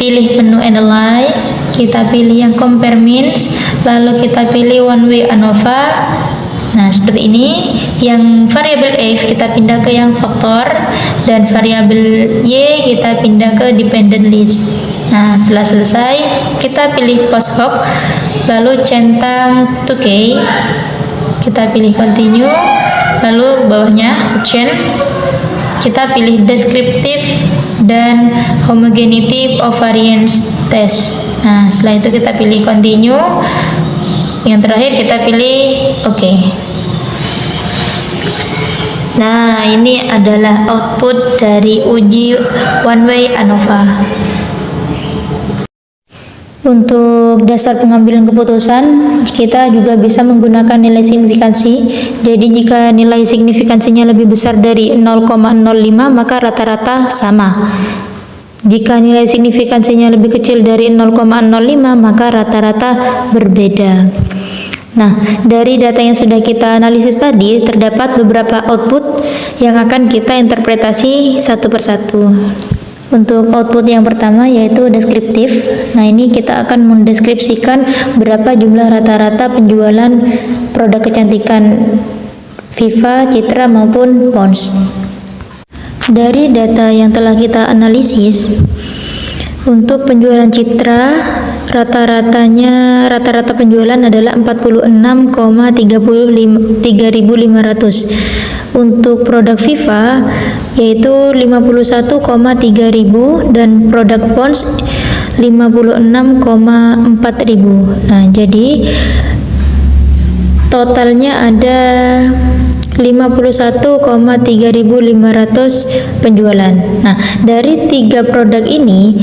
[SPEAKER 1] pilih menu analyze, kita pilih yang compare means, lalu kita pilih one way ANOVA. Nah, seperti ini. Yang variabel X kita pindah ke yang faktor dan variabel Y kita pindah ke dependent list. Nah, setelah selesai kita pilih post hoc, lalu centang 2K, kita pilih continue, lalu bawahnya option kita pilih descriptive dan homogeneity of variance test. Nah, setelah itu kita pilih continue, yang terakhir kita pilih oke. Nah, ini adalah output dari uji one way ANOVA. Untuk dasar pengambilan keputusan, kita juga bisa menggunakan nilai signifikansi. Jadi jika nilai signifikansinya lebih besar dari 0,05, maka rata-rata sama. Jika nilai signifikansinya lebih kecil dari 0,05, maka rata-rata berbeda. Nah, dari data yang sudah kita analisis tadi, terdapat beberapa output yang akan kita interpretasi satu persatu. Untuk output yang pertama yaitu deskriptif. Nah, ini kita akan mendeskripsikan berapa jumlah rata-rata penjualan produk kecantikan FIFA, Citra maupun Pond's. Dari data yang telah kita analisis, untuk penjualan Citra rata-rata penjualan adalah 46,3.500. Untuk produk Viva yaitu 51,3 ribu dan produk Pond's 56,4 ribu. Nah, jadi totalnya ada 51,3.500 penjualan. Nah, dari 3 produk ini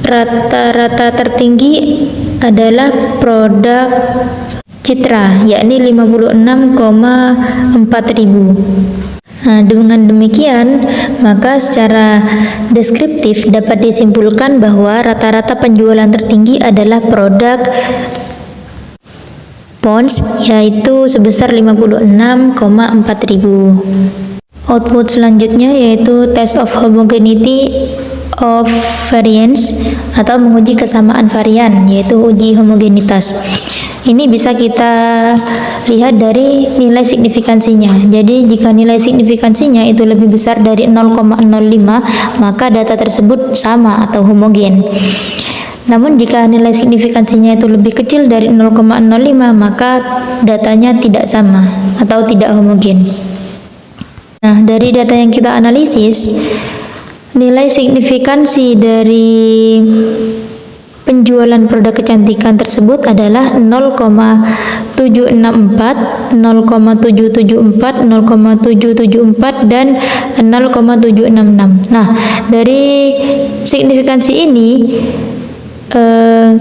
[SPEAKER 1] rata-rata tertinggi adalah produk Citra, yakni 56,4 ribu. Nah, dengan demikian, maka secara deskriptif dapat disimpulkan bahwa rata-rata penjualan tertinggi adalah produk Pond's, yaitu sebesar 56,4 ribu. Output selanjutnya yaitu test of homogeneity of variance atau menguji kesamaan varian, yaitu uji homogenitas. Ini bisa kita lihat dari nilai signifikansinya. Jadi jika nilai signifikansinya itu lebih besar dari 0,05, maka data tersebut sama atau homogen. Namun jika nilai signifikansinya itu lebih kecil dari 0,05, maka datanya tidak sama atau tidak homogen. Nah, dari data yang kita analisis, nilai signifikansi dari penjualan produk kecantikan tersebut adalah 0,764, 0,774, 0,774, dan 0,766. Nah, dari signifikansi ini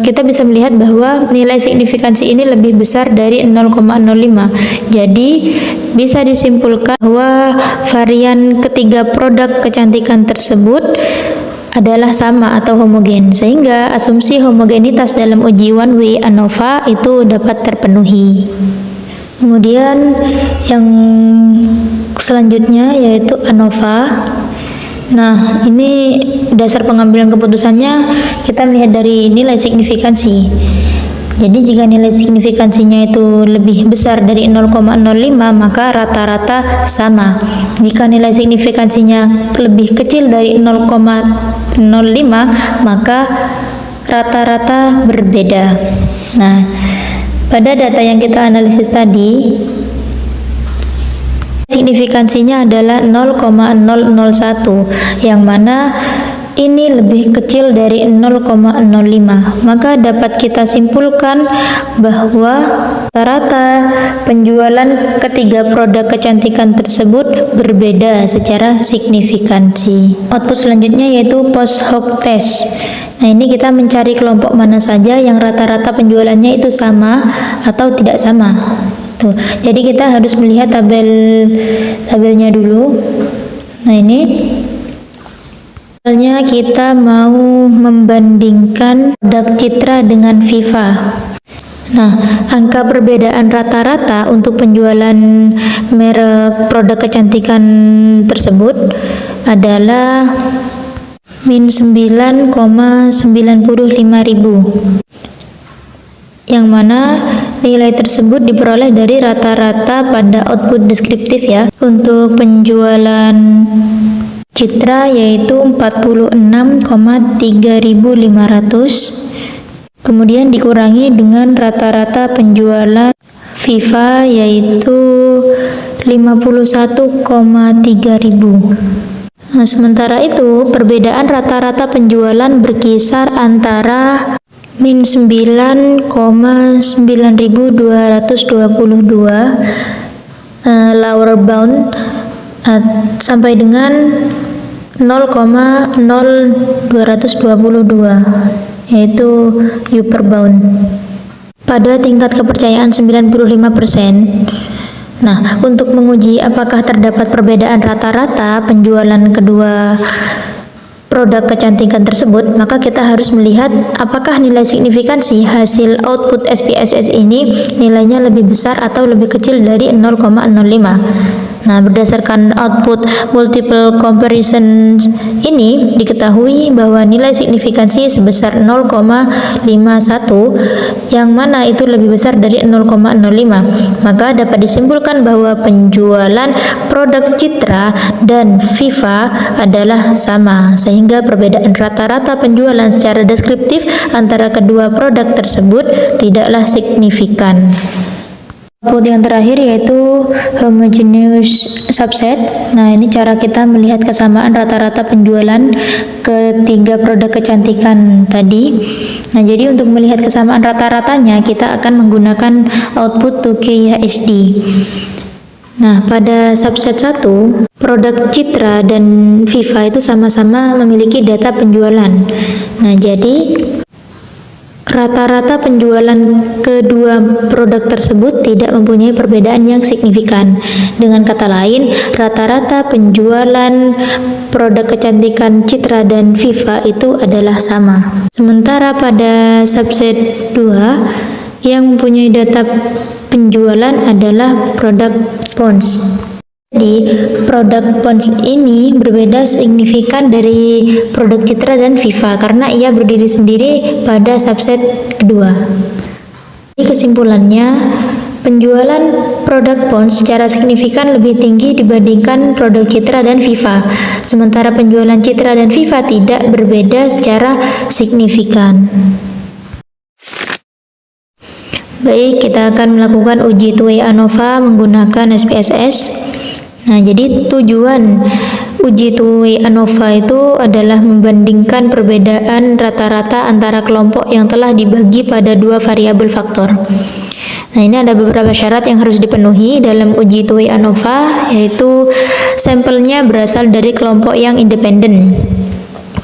[SPEAKER 1] kita bisa melihat bahwa nilai signifikansi ini lebih besar dari 0,05. Jadi bisa disimpulkan bahwa varian ketiga produk kecantikan tersebut adalah sama atau homogen, sehingga asumsi homogenitas dalam uji one way ANOVA itu dapat terpenuhi. Kemudian yang selanjutnya yaitu ANOVA. Nah, ini dasar pengambilan keputusannya kita melihat dari nilai signifikansi. Jadi jika nilai signifikansinya itu lebih besar dari 0,05, maka rata-rata sama. Jika nilai signifikansinya lebih kecil dari 0,05, maka rata-rata berbeda. Nah, pada data yang kita analisis tadi, signifikansinya adalah 0,001, yang mana ini lebih kecil dari 0,05. Maka dapat kita simpulkan bahwa rata-rata penjualan ketiga produk kecantikan tersebut berbeda secara signifikansi. Output selanjutnya yaitu post hoc test. Nah, ini kita mencari kelompok mana saja yang rata-rata penjualannya itu sama atau tidak sama. Tuh. Jadi kita harus melihat tabelnya dulu. Nah, ini misalnya kita mau membandingkan produk Citra dengan Viva. Nah, angka perbedaan rata-rata untuk penjualan merek produk kecantikan tersebut adalah min 9,95 ribu, yang mana nilai tersebut diperoleh dari rata-rata pada output deskriptif ya. Untuk penjualan Citra yaitu 46,3.500, kemudian dikurangi dengan rata-rata penjualan Viva yaitu 51,3 ribu. Nah, sementara itu perbedaan rata-rata penjualan berkisar antara min 9,9222 lower bound sampai dengan 0,0222, yaitu upper bound pada tingkat kepercayaan 95%. Nah, untuk menguji apakah terdapat perbedaan rata-rata penjualan kedua produk kecantikan tersebut, maka kita harus melihat apakah nilai signifikansi hasil output SPSS ini nilainya lebih besar atau lebih kecil dari 0,05. Nah, berdasarkan output multiple comparison ini diketahui bahwa nilai signifikansi sebesar 0,51, yang mana itu lebih besar dari 0,05. Maka dapat disimpulkan bahwa penjualan produk Citra dan Viva adalah sama, sehingga perbedaan rata-rata penjualan secara deskriptif antara kedua produk tersebut tidaklah signifikan. Output yang terakhir yaitu homogeneous subset. Nah, ini cara kita melihat kesamaan rata-rata penjualan ketiga produk kecantikan tadi. Nah, jadi untuk melihat kesamaan rata-ratanya kita akan menggunakan output 2KHD. Nah, pada subset 1, produk Citra dan Viva itu sama-sama memiliki data penjualan. Nah, jadi rata-rata penjualan kedua produk tersebut tidak mempunyai perbedaan yang signifikan. Dengan kata lain, rata-rata penjualan produk kecantikan Citra dan Viva itu adalah sama. Sementara pada subset 2, yang mempunyai data penjualan adalah produk Pond's. Jadi, produk Pond's ini berbeda signifikan dari produk Citra dan Viva karena ia berdiri sendiri pada subset kedua. Jadi, kesimpulannya, penjualan produk Pond's secara signifikan lebih tinggi dibandingkan produk Citra dan Viva, sementara penjualan Citra dan Viva tidak berbeda secara signifikan. Baik, kita akan melakukan uji two-way ANOVA menggunakan SPSS. Nah, jadi tujuan uji two-way ANOVA itu adalah membandingkan perbedaan rata-rata antara kelompok yang telah dibagi pada dua variabel faktor. Nah, ini ada beberapa syarat yang harus dipenuhi dalam uji two-way ANOVA, yaitu sampelnya berasal dari kelompok yang independen.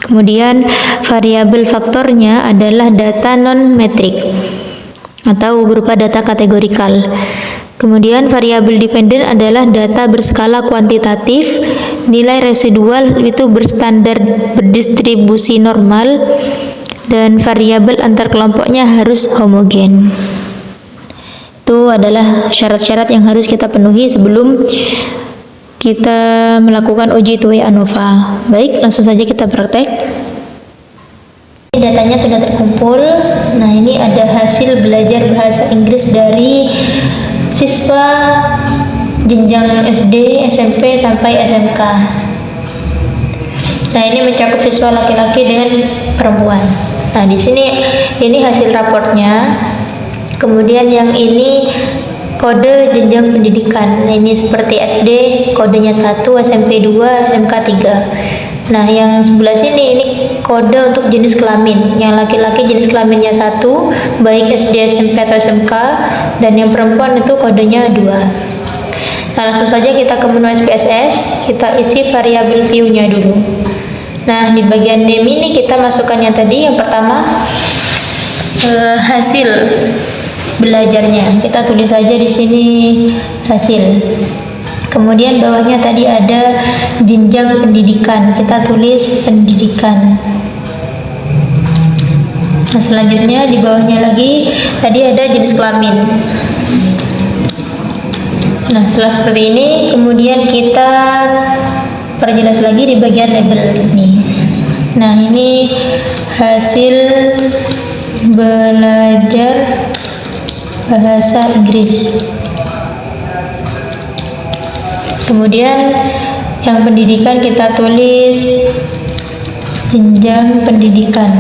[SPEAKER 1] Kemudian variabel faktornya adalah data non-metrik atau berupa data kategorikal. Kemudian variabel dependen adalah data berskala kuantitatif, nilai residual itu berstandar berdistribusi normal, dan variabel antar kelompoknya harus homogen. Itu adalah syarat-syarat yang harus kita penuhi sebelum kita melakukan uji two-way ANOVA. Baik, langsung saja kita praktek. Datanya sudah terkumpul. Nah, ini ada hasil belajar bahasa Inggris dari siswa jenjang SD, SMP sampai SMK. Nah, ini mencakup siswa laki-laki dengan perempuan. Nah, di sini ini hasil raportnya. Kemudian yang ini kode jenjang pendidikan. Nah, ini seperti SD kodenya 1, SMP 2, SMK 3. Nah, yang sebelah sini ini kode untuk jenis kelamin. Yang laki-laki jenis kelaminnya 1, baik SD, SMP atau SMK, dan yang perempuan itu kodenya 2. Nah, langsung saja kita ke menu SPSS, kita isi variabel view-nya dulu. Nah, di bagian name ini kita masukkan yang tadi, yang pertama hasil belajarnya. Kita tulis saja di sini hasil. Kemudian bawahnya tadi ada jenjang pendidikan, kita tulis pendidikan. Nah, selanjutnya di bawahnya lagi tadi ada jenis kelamin. Nah, setelah seperti ini kemudian kita perjelas lagi di bagian label ini. Nah, ini hasil belajar bahasa Inggris. Kemudian yang pendidikan kita tulis jenjang pendidikan.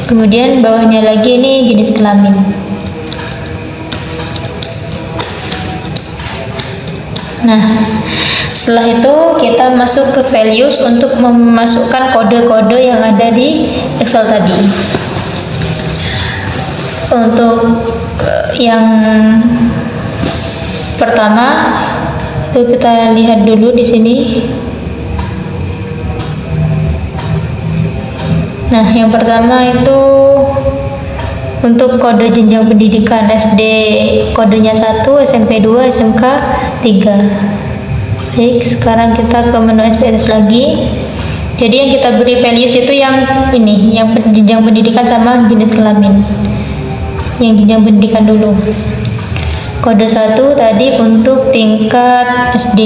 [SPEAKER 1] Kemudian bawahnya lagi ini jenis kelamin. Nah, setelah itu kita masuk ke values untuk memasukkan kode-kode yang ada di Excel tadi. Untuk yang pertama itu kita lihat dulu di sini. Nah, yang pertama itu untuk kode jenjang pendidikan SD kodenya 1, SMP 2, SMK 3. Baik, sekarang kita ke menu SPSS lagi. Jadi yang kita beri values itu yang ini, yang jenjang pendidikan sama jenis kelamin. Yang jenjang pendidikan dulu. Kode 1 tadi untuk tingkat SD,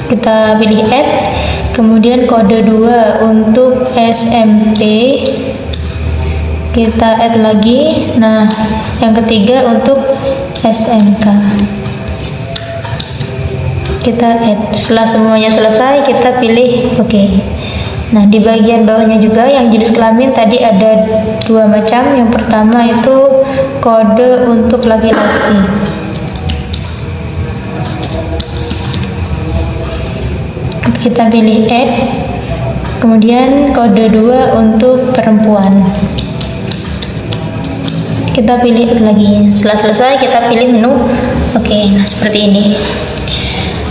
[SPEAKER 1] kita pilih add. Kemudian kode 2 untuk SMP, kita add lagi. Nah, yang ketiga untuk SMK, kita add. Setelah semuanya selesai kita pilih oke. Nah, di bagian bawahnya juga yang jenis kelamin tadi ada 2 macam. Yang pertama itu kode untuk laki-laki. Kita pilih add. Kemudian kode 2 untuk perempuan. Kita pilih add lagi. Setelah selesai kita pilih menu. Oke, nah seperti ini.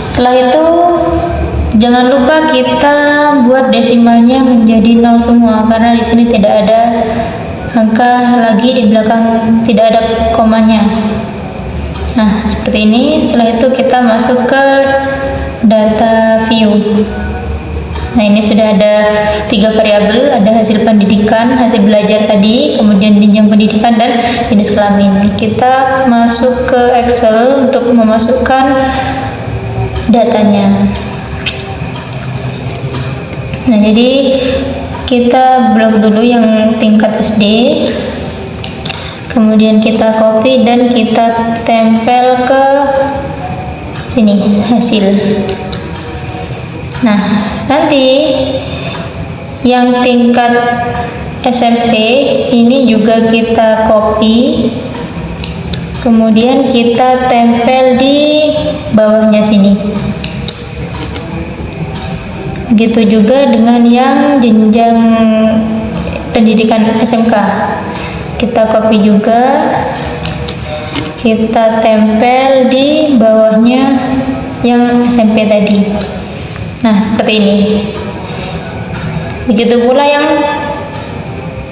[SPEAKER 1] Setelah itu jangan lupa kita buat desimalnya menjadi 0 semua, karena di sini tidak ada angka lagi di belakang, tidak ada komanya. Nah, seperti ini. Setelah itu kita masuk ke data view. Nah, ini sudah ada 3 variabel, ada hasil pendidikan, hasil belajar tadi, kemudian jenjang pendidikan dan jenis kelamin. Kita masuk ke Excel untuk memasukkan datanya. Nah, jadi kita blok dulu yang tingkat SD, kemudian kita copy dan kita tempel ke sini hasil. Nah, nanti yang tingkat SMP ini juga kita copy, kemudian kita tempel di bawahnya sini. Begitu juga dengan yang jenjang pendidikan SMK, kita copy juga, kita tempel di bawahnya yang SMP tadi. Nah, seperti ini. Begitu pula yang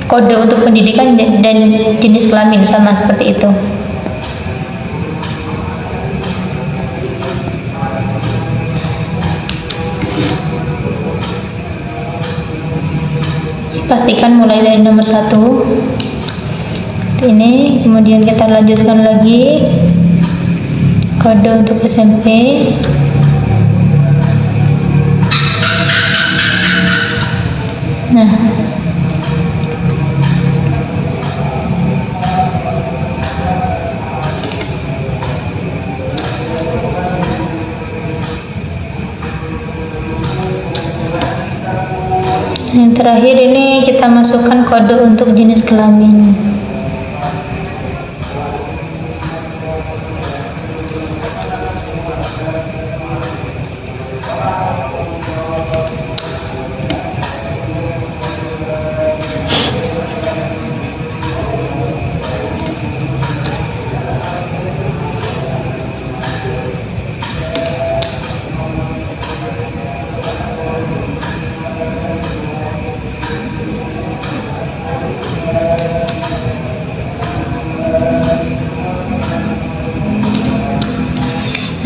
[SPEAKER 1] kode untuk pendidikan dan jenis kelamin, sama seperti itu. Pastikan mulai dari nomor 1 ini, kemudian kita lanjutkan lagi kode untuk SMP. Nah, yang terakhir ini kita masukkan kode untuk jenis kelamin.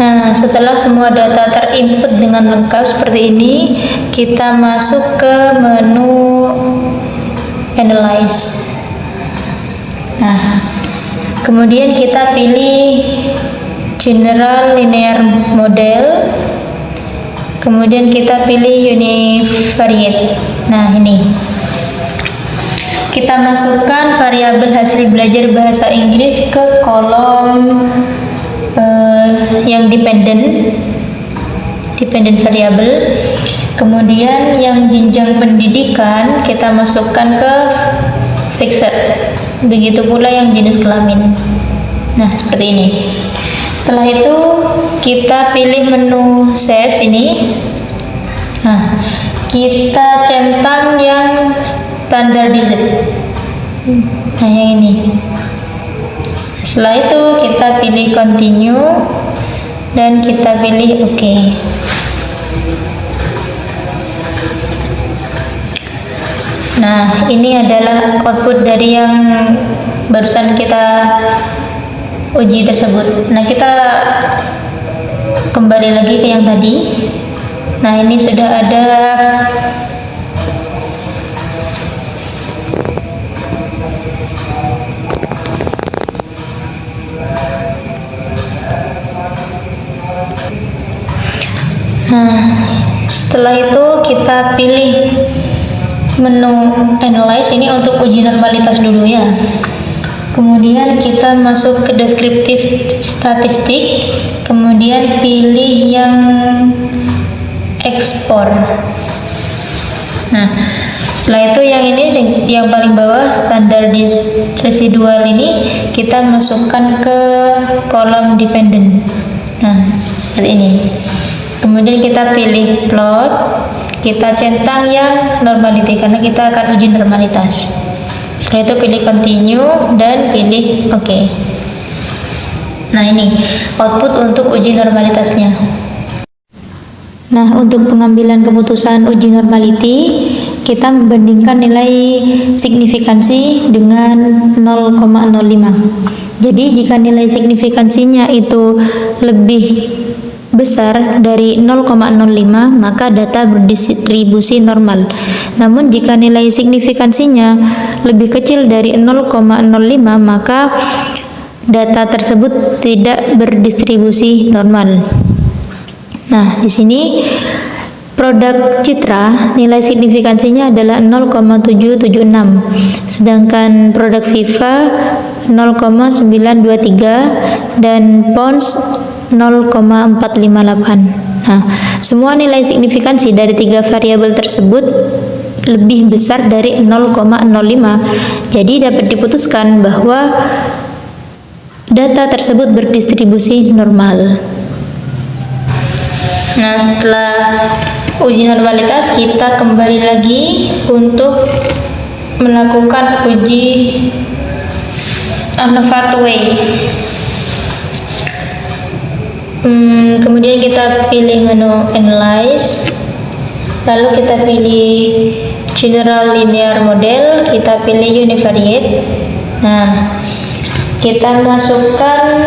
[SPEAKER 1] Nah, setelah semua data terinput dengan lengkap seperti ini, kita masuk ke menu Analyze. Nah, kemudian kita pilih General Linear Model, kemudian kita pilih Univariate. Nah, ini kita masukkan variabel hasil belajar bahasa Inggris ke kolom yang dependent variabel. Kemudian yang jenjang pendidikan kita masukkan ke fixed. Begitu pula yang jenis kelamin. Nah, seperti ini. Setelah itu kita pilih menu save ini. Nah, kita centang yang standardized. Nah, yang ini. Setelah itu kita pilih continue dan kita pilih OK. Nah, ini adalah output dari yang barusan kita uji tersebut. Nah, kita kembali lagi ke yang tadi. Nah, ini sudah ada setelah itu kita pilih menu Analyze ini untuk uji normalitas dulu ya. Kemudian kita masuk ke deskriptif statistik, kemudian pilih yang ekspor. Nah, setelah itu yang ini yang paling bawah standar residual ini kita masukkan ke kolom dependent. Nah, seperti ini. Kemudian kita pilih plot, kita centang yang normality karena kita akan uji normalitas. Setelah itu pilih continue dan pilih OK. Nah, ini output untuk uji normalitasnya. Nah, untuk pengambilan keputusan uji normality, kita membandingkan nilai signifikansi dengan 0,05. Jadi, jika nilai signifikansinya itu lebih besar dari 0,05, maka data berdistribusi normal. Namun, jika nilai signifikansinya lebih kecil dari 0,05, maka data tersebut tidak berdistribusi normal. Nah, di sini produk Citra nilai signifikansinya adalah 0,776, sedangkan produk Viva 0,923 dan Pons 0,458. Nah, semua nilai signifikansi dari tiga variabel tersebut lebih besar dari 0,05. Jadi dapat diputuskan bahwa data tersebut berdistribusi normal. Nah, setelah uji normalitas, kita kembali lagi untuk melakukan uji ANOVA two-way. Kemudian kita pilih menu Analyze, lalu kita pilih General Linear Model, kita pilih Univariate. Nah, kita masukkan,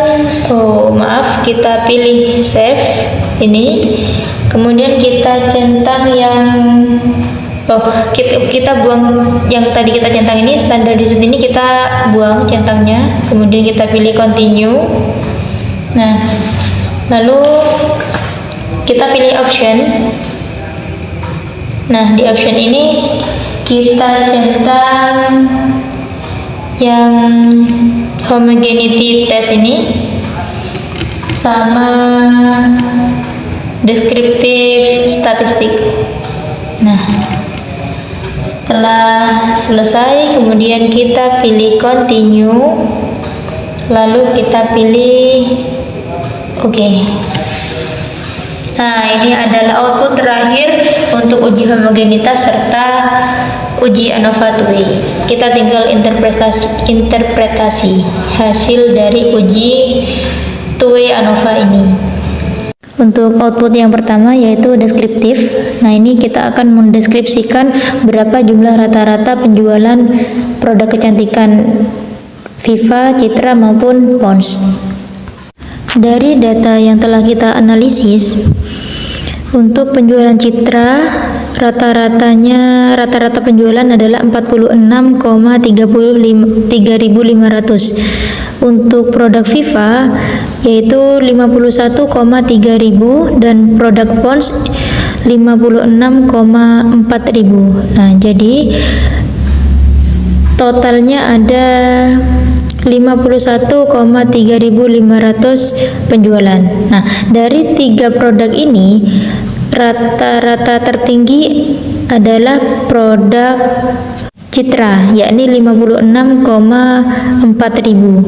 [SPEAKER 1] kita pilih Save ini, kemudian kita centang yang kita buang yang tadi kita centang ini, standar desit ini kita buang centangnya, kemudian kita pilih Continue. Nah, lalu kita pilih Option. Nah, di Option ini kita centang yang homogeneity test ini sama deskriptif statistik. Nah, setelah selesai, kemudian kita pilih Continue, lalu kita pilih OK. Nah, ini adalah output terakhir untuk uji homogenitas serta uji ANOVA two-way. Kita tinggal interpretasi hasil dari uji two-way ANOVA ini. Untuk output yang pertama yaitu deskriptif. Nah, ini kita akan mendeskripsikan berapa jumlah rata-rata penjualan produk kecantikan Viva, Citra maupun Pons. Dari data yang telah kita analisis, untuk penjualan Citra rata-rata penjualan adalah 46,3.500. Untuk produk Viva yaitu 51,3.000 dan produk Pons 56,4.000. Nah, jadi totalnya ada 51,3.500 penjualan. Nah, dari tiga produk ini rata-rata tertinggi adalah produk Citra, yakni 56,4.000.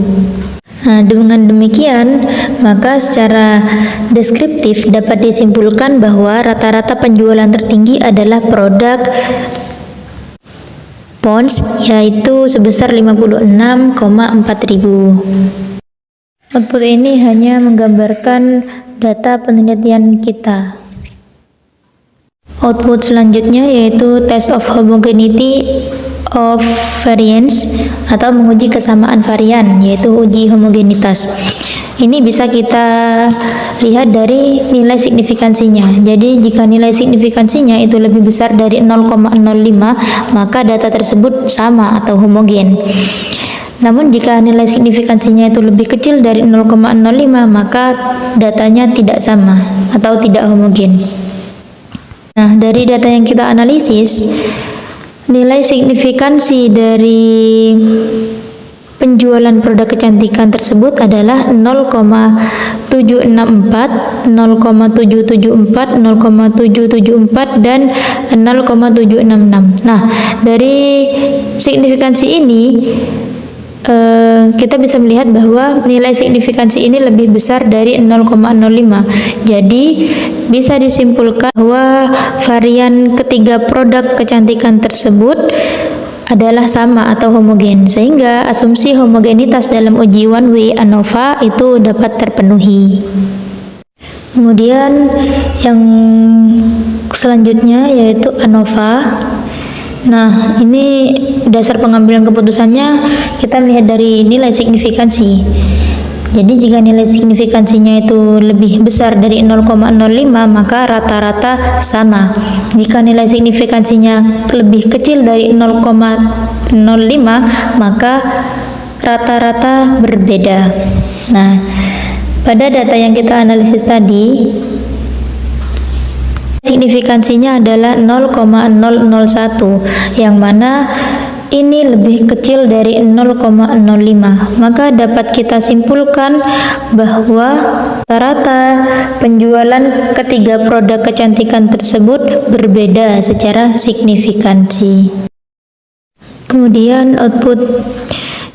[SPEAKER 1] Nah, dengan demikian, maka secara deskriptif dapat disimpulkan bahwa rata-rata penjualan tertinggi adalah produk Pons, yaitu sebesar 56,4.000. Output ini hanya menggambarkan data penelitian kita. Output selanjutnya yaitu Test of Homogeneity of Variance atau menguji kesamaan varian, yaitu uji homogenitas. Ini bisa kita lihat dari nilai signifikansinya. Jadi jika nilai signifikansinya itu lebih besar dari 0,05, maka data tersebut sama atau homogen. Namun jika nilai signifikansinya itu lebih kecil dari 0,05, maka datanya tidak sama atau tidak homogen. Nah, dari data yang kita analisis, nilai signifikansi dari penjualan produk kecantikan tersebut adalah 0,776. 0,764, 0,774, 0,774 dan 0,766. Nah, dari signifikansi ini kita bisa melihat bahwa nilai signifikansi ini lebih besar dari 0,05. Jadi bisa disimpulkan bahwa varian ketiga produk kecantikan tersebut adalah sama atau homogen, sehingga asumsi homogenitas dalam uji one way ANOVA itu dapat terpenuhi. Kemudian yang selanjutnya yaitu ANOVA. Nah, ini dasar pengambilan keputusannya kita melihat dari nilai signifikansi. Jadi jika nilai signifikansinya itu lebih besar dari 0,05 maka rata-rata sama. Jika nilai signifikansinya lebih kecil dari 0,05 maka rata-rata berbeda. Nah, pada data yang kita analisis tadi, signifikansinya adalah 0,001, yang mana ini lebih kecil dari 0,05. Maka dapat kita simpulkan bahwa rata-rata penjualan ketiga produk kecantikan tersebut berbeda secara signifikansi. Kemudian output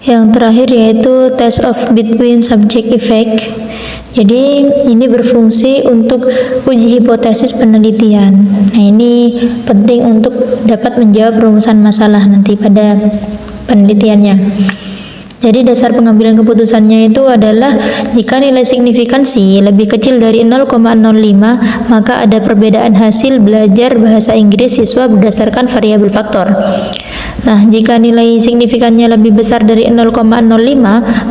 [SPEAKER 1] yang terakhir yaitu test of between subject effect. Jadi ini berfungsi untuk uji hipotesis penelitian. Nah, ini penting untuk dapat menjawab rumusan masalah nanti pada penelitiannya. Jadi dasar pengambilan keputusannya itu adalah jika nilai signifikansi lebih kecil dari 0,05 maka ada perbedaan hasil belajar bahasa Inggris siswa berdasarkan variabel faktor. Nah, jika nilai signifikannya lebih besar dari 0,05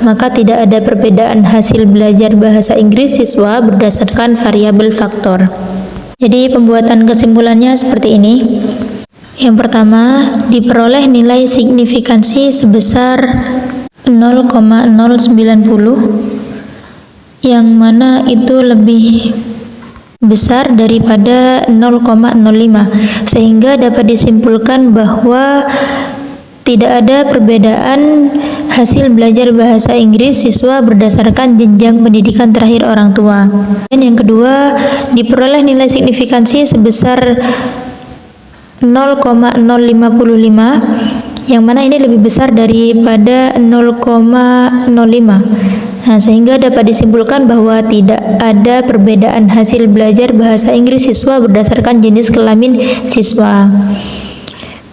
[SPEAKER 1] maka tidak ada perbedaan hasil belajar bahasa Inggris siswa berdasarkan variabel faktor. Jadi pembuatan kesimpulannya seperti ini. Yang pertama, diperoleh nilai signifikansi sebesar 0,090 yang mana itu lebih besar daripada 0,05, sehingga dapat disimpulkan bahwa tidak ada perbedaan hasil belajar bahasa Inggris siswa berdasarkan jenjang pendidikan terakhir orang tua. Dan yang kedua, diperoleh nilai signifikansi sebesar 0,055 yang mana ini lebih besar daripada 0,05. Nah, sehingga dapat disimpulkan bahwa tidak ada perbedaan hasil belajar bahasa Inggris siswa berdasarkan jenis kelamin siswa.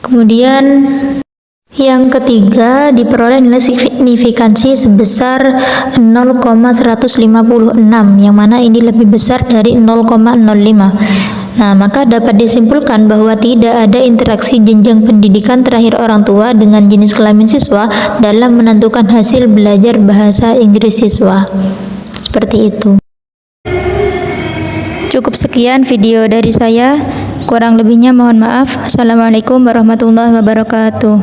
[SPEAKER 1] Kemudian yang ketiga, diperoleh nilai signifikansi sebesar 0,156 yang mana ini lebih besar dari 0,05. Nah, maka dapat disimpulkan bahwa tidak ada interaksi jenjang pendidikan terakhir orang tua dengan jenis kelamin siswa dalam menentukan hasil belajar bahasa Inggris siswa. Seperti itu. Cukup sekian video dari saya. Kurang lebihnya mohon maaf. Assalamualaikum warahmatullahi wabarakatuh.